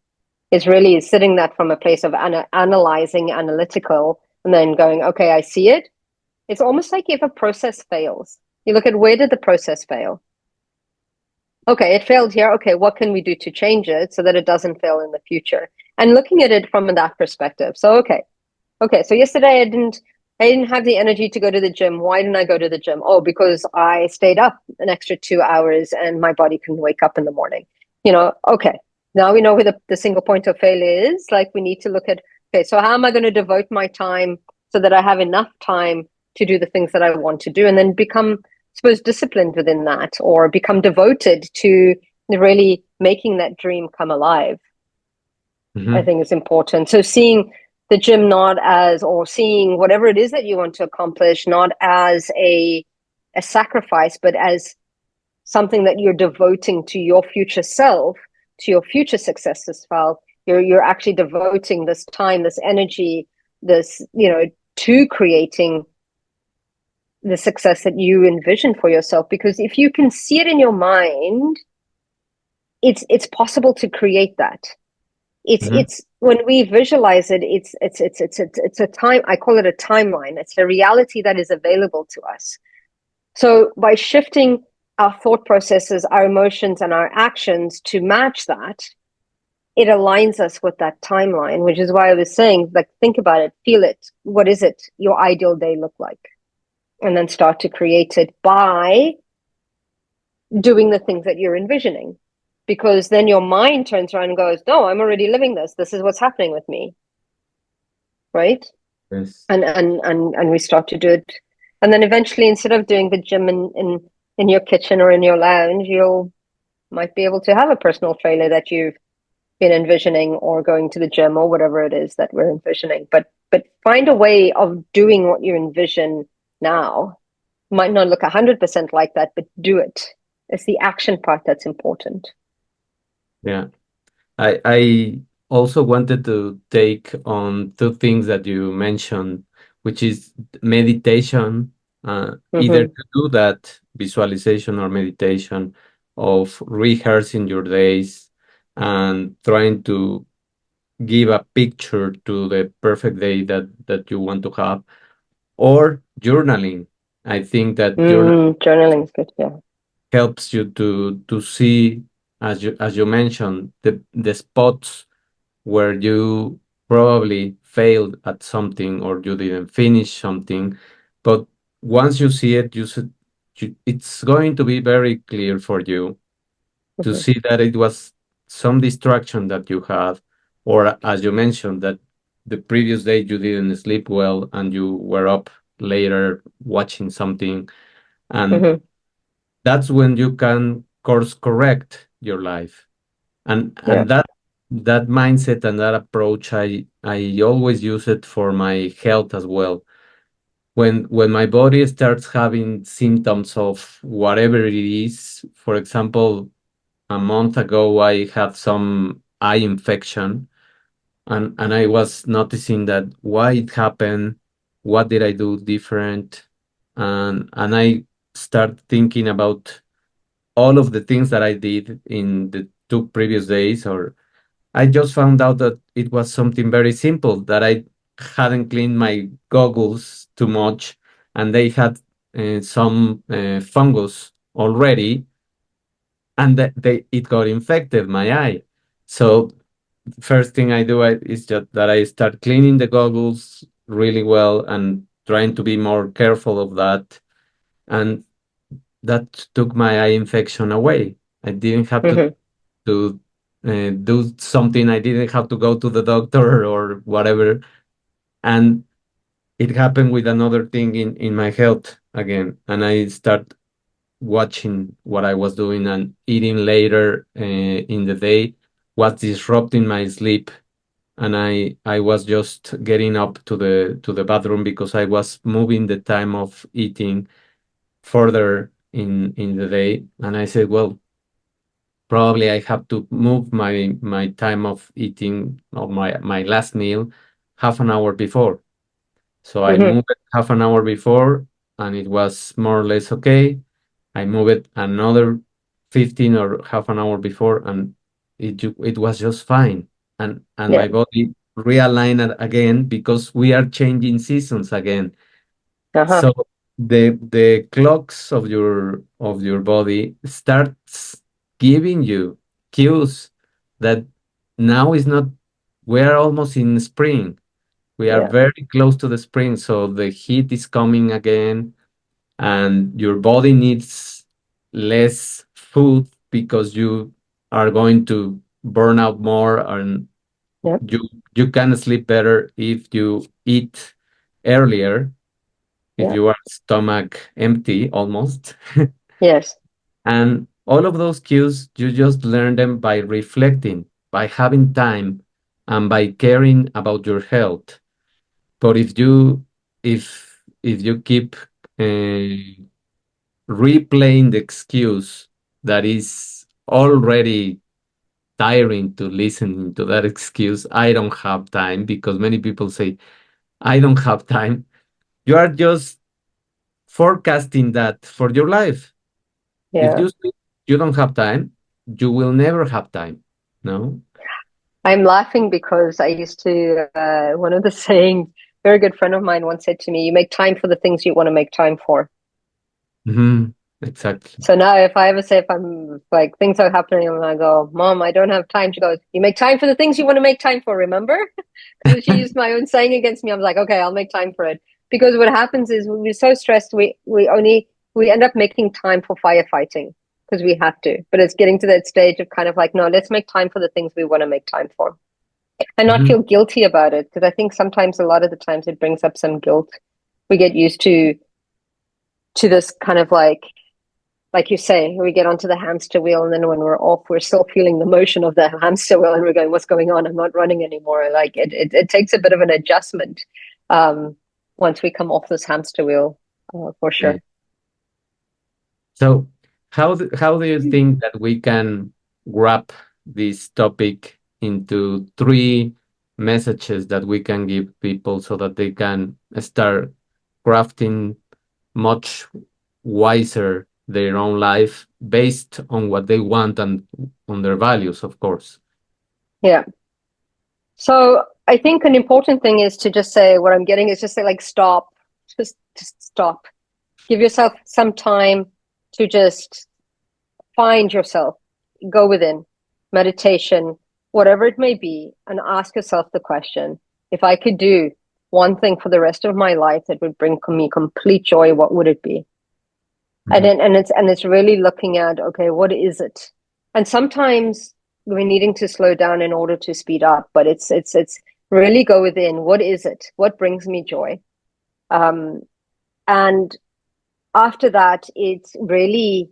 It's really sitting that from a place of analyzing, analytical, and then going, okay, I see it. It's almost like if a process fails, you look at, where did the process fail? Okay, it failed here. Okay, what can we do to change it so that it doesn't fail in the future? And looking at it from that perspective. So okay, so yesterday I didn't have the energy to go to the gym. Why didn't I go to the gym? Oh, because I stayed up an extra 2 hours and my body couldn't wake up in the morning. Okay. Now we know where the single point of failure is. Like, we need to look at, okay, so how am I going to devote my time so that I have enough time to do the things that I want to do, and then become, I suppose, disciplined within that, or become devoted to really making that dream come alive. I Mhm. think is important. So seeing the gym not as, or seeing whatever it is that you want to accomplish, not as a sacrifice, but as something that you're devoting to your future self, to your future success as well. You're actually devoting this time, this energy, this, to creating the success that you envision for yourself. Because if you can see it in your mind, it's possible to create that. Mhm. It's when we visualize it, it's a time, I call it a timeline. It's a reality that is available to us. So by shifting our thought processes, our emotions, and our actions to match that, it aligns us with that timeline, which is why I was saying, like, think about it, feel it. What is it your ideal day look like? And then start to create it by doing the things that you're envisioning. Because then your mind turns around and goes, no, I'm already living this. This is what's happening with me. Right. Yes. And we start to do it. And then eventually, instead of doing the gym in your kitchen or in your lounge, you'll might be able to have a personal trainer that you've been envisioning, or going to the gym, or whatever it is that we're envisioning. But find a way of doing what you envision now. Might not look 100% like that, but do it. It's the action part that's important. Yeah. I also wanted to take on two things that you mentioned, which is meditation, either Mm-hmm. to do that visualization or meditation of rehearsing your days and trying to give a picture to the perfect day that you want to have, or journaling. I think that journaling Journaling is good. Yeah. helps you to see, as you mentioned, the spots where you probably failed at something or you didn't finish something. But once you see it, it's going to be very clear for you to Mm-hmm. see that it was some distraction that you had, or as you mentioned, that the previous day you didn't sleep well and you were up later watching something. And Mm-hmm. that's when you can course correct your life. and Yeah. and that mindset and that approach, I always use it for my health as well. When my body starts having symptoms of whatever it is, for example, a month ago I had some eye infection, and I was noticing that why it happened, what did I do different, and I start thinking about all of the things that I did in the 2 previous days. Or I just found out that it was something very simple, that I hadn't cleaned my goggles too much, and they had some fungus already, and that it got infected my eye. So first thing I do is just that I start cleaning the goggles really well, and trying to be more careful of that. And that took my eye infection away. I didn't have Hmm. to do something. I didn't have to go to the doctor or whatever. And it happened with another thing in my health again. And I start watching what I was doing and eating later in the day was disrupting my sleep. And I was just getting up to the bathroom because I was moving the time of eating further in the day. And I said, well, probably I have to move my time of eating or my last meal half an hour before. So I Hmm. moved it half an hour before, and it was more or less okay. I moved it another 15 or half an hour before, and it was just fine. And Yeah. my body realigned it again because we are changing seasons again. Uh-huh. So the clocks of your body starts giving you cues that now is not, we are almost in spring. We are Yeah. very close to the spring, so the heat is coming again, and your body needs less food because you are going to burn out more, and Yeah. you you can sleep better if you eat earlier, if Yeah. you are stomach empty almost. Yes. And all of those cues, you just learn them by reflecting, by having time, and by caring about your health. But if you keep replaying the excuse that is already tiring to listen to that excuse, I don't have time, because many people say, I don't have time. You are just forecasting that for your life. If Yeah. you say you don't have time, you will never have time. No? I'm laughing because I used to, one of the sayings, a very good friend of mine once said to me, you make time for the things you want to make time for. Mhm. Exactly. So now if I ever say, if I'm like, things are happening and I go, Mom, I don't have time, she goes, you make time for the things you want to make time for, remember? Because if she used my own saying against me, I was like, okay, I'll make time for it. Because what happens is we're so stressed, we end up making time for firefighting because we have to. But it's getting to that stage of kind of like, no, let's make time for the things we want to make time for. And not Mhm. feel guilty about it, because I think sometimes, a lot of the times, it brings up some guilt. We get used to this kind of like you say, we get onto the hamster wheel, and then when we're off, we're still feeling the motion of the hamster wheel, and we're going, "What's going on? I'm not running anymore." Like it takes a bit of an adjustment um, once we come off this hamster wheel, for Yeah. sure. So, how do you think that we can wrap this topic into three messages that we can give people so that they can start crafting much wiser their own life based on what they want and on their values, of course. Yeah. So I think an important thing is to just say, what I'm getting is just say, like, stop, just stop. Give yourself some time to just find yourself, go within, meditation, whatever it may be, and ask yourself the question, if I could do one thing for the rest of my life that would bring me complete joy, what would it be? And Mhm. then, and it's really looking at, okay, what is it? And sometimes we're needing to slow down in order to speed up, but it's really go within. What is it? What brings me joy? Um, and after that, it's really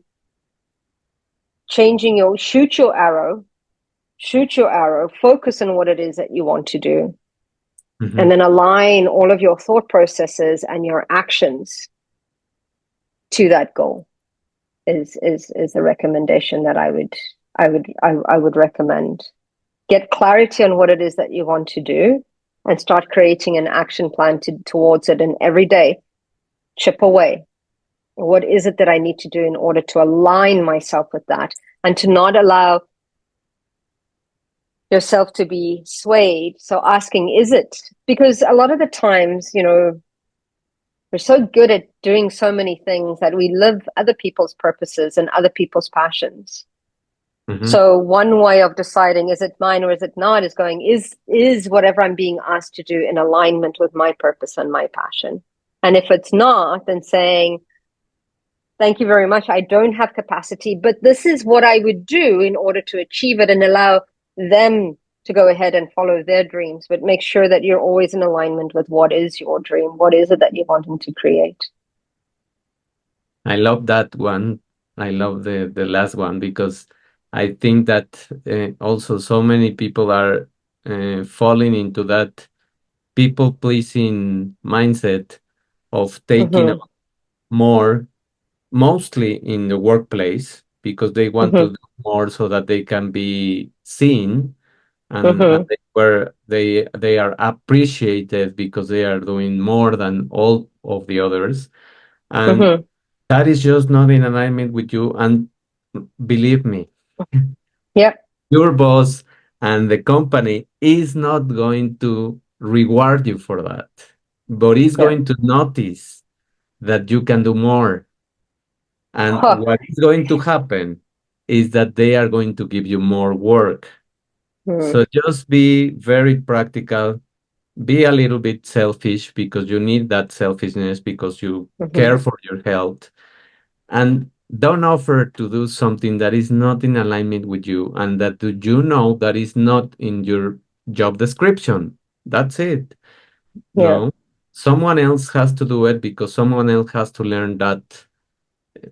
changing your shoot your arrow, focus on what it is that you want to do, and Mhm. then align all of your thought processes and your actions to that goal. Is the recommendation that I would recommend. Get clarity on what it is that you want to do, and start creating an action plan towards it. And every day, chip away. What is it that I need to do in order to align myself with that, and to not allow yourself to be swayed. So asking, is it? Because a lot of the times, we're so good at doing so many things that we live other people's purposes and other people's passions. Mhm. So one way of deciding, is it mine or is it not, is going, is whatever I'm being asked to do in alignment with my purpose and my passion? And if it's not, then saying, thank you very much, I don't have capacity, but this is what I would do in order to achieve it, and allow them to go ahead and follow their dreams. But make sure that you're always in alignment with what is your dream. What is it that you're wanting to create? I love that one. I love the last one because I think that also so many people are falling into that people pleasing mindset of taking Mm-hmm. on more, mostly in the workplace, because they want to Mm-hmm. do more so that they can be seen, and Mm-hmm. they are appreciated because they are doing more than all of the others. And Mm-hmm. that is just not in alignment with you. And believe me, Yep. your boss and the company is not going to reward you for that, but is Yep. going to notice that you can do more. And Huh. what is going to happen is that they are going to give you more work. Mm-hmm. So just be very practical, be a little bit selfish because you need that selfishness because you Mm-hmm. care for your health, and don't offer to do something that is not in alignment with you and that do you know that is not in your job description. That's it. Yeah. No, someone else has to do it because someone else has to learn that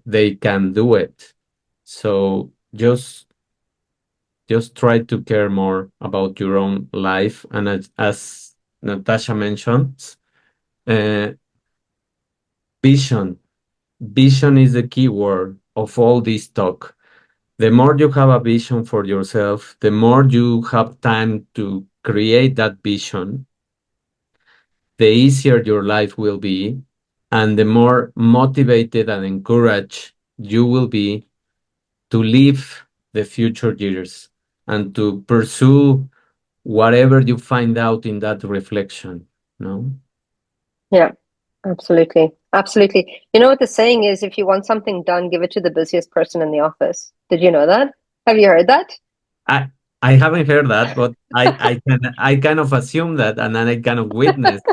they can do it. So just try to care more about your own life. And as Natasha mentioned, uh, vision. Vision is the key word of all this talk. The more you have a vision for yourself, the more you have time to create that vision, the easier your life will be, and the more motivated and encouraged you will be to live the future years and to pursue whatever you find out in that reflection. No? Yeah. Absolutely. Absolutely. You know what the saying is, if you want something done, give it to the busiest person in the office. Did you know that? Have you heard that? I I haven't heard that, but I kind of assume that, and then I kind of witnessed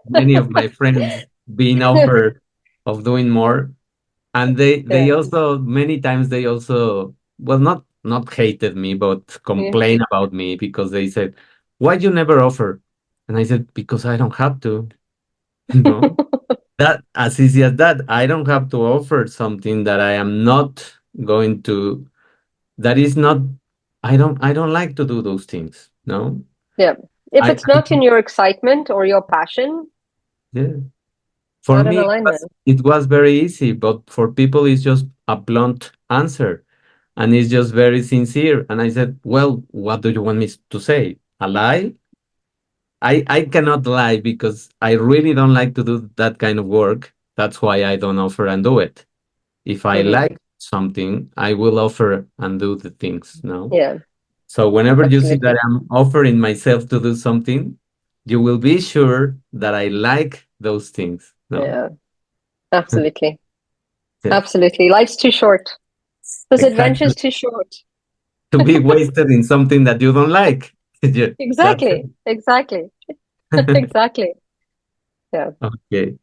many of my friends being offered of doing more, and they Yeah. also many times they also, well, not hated me but Yeah. complain about me because they said, why you never offer? And I said, because I don't have to. No, that as easy as that. I don't have to offer something that I am not going to, that is not, I don't like to do those things. No, Yeah. If I it's not in your excitement or your passion, yeah. For not in me, alignment. it was very easy, but for people, it's just a blunt answer. And it's just very sincere. And I said, well, what do you want me to say? A lie? I cannot lie because I really don't like to do that kind of work. That's why I don't offer and do it. If I Hmm. like something, I will offer and do the things. No. Yeah, So whenever you see that absolutely. I'm offering myself to do something, you will be sure that I like those things. No. Yeah, absolutely. Yeah, Absolutely. Life's too short. This exactly. adventure's too short. To be wasted in something that you don't like. Yeah, that's Exactly. Exactly. it. Exactly. Yeah. Okay.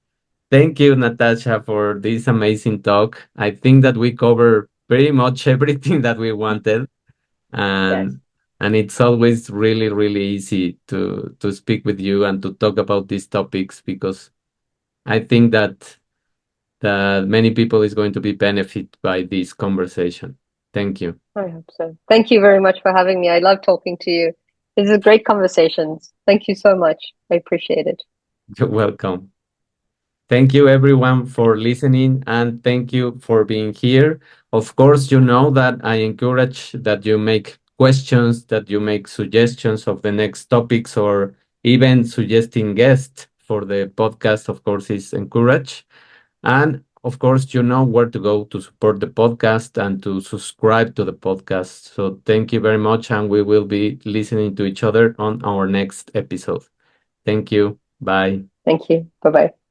Thank you, Natasha, for this amazing talk. I think that we cover pretty much everything that we wanted, Yes. and it's always really, really easy to speak with you and to talk about these topics because I think that many people is going to be benefit by this conversation. Thank you. I hope so. Thank you very much for having me. I love talking to you. These are great conversations. Thank you so much. I appreciate it. You're welcome. Thank you everyone for listening and thank you for being here. Of course, you know that I encourage that you make questions, that you make suggestions of the next topics or even suggesting guests for the podcast, of course, is encouraged. And of course, you know where to go to support the podcast and to subscribe to the podcast. So thank you very much. And we will be listening to each other on our next episode. Thank you. Bye. Thank you. Bye bye.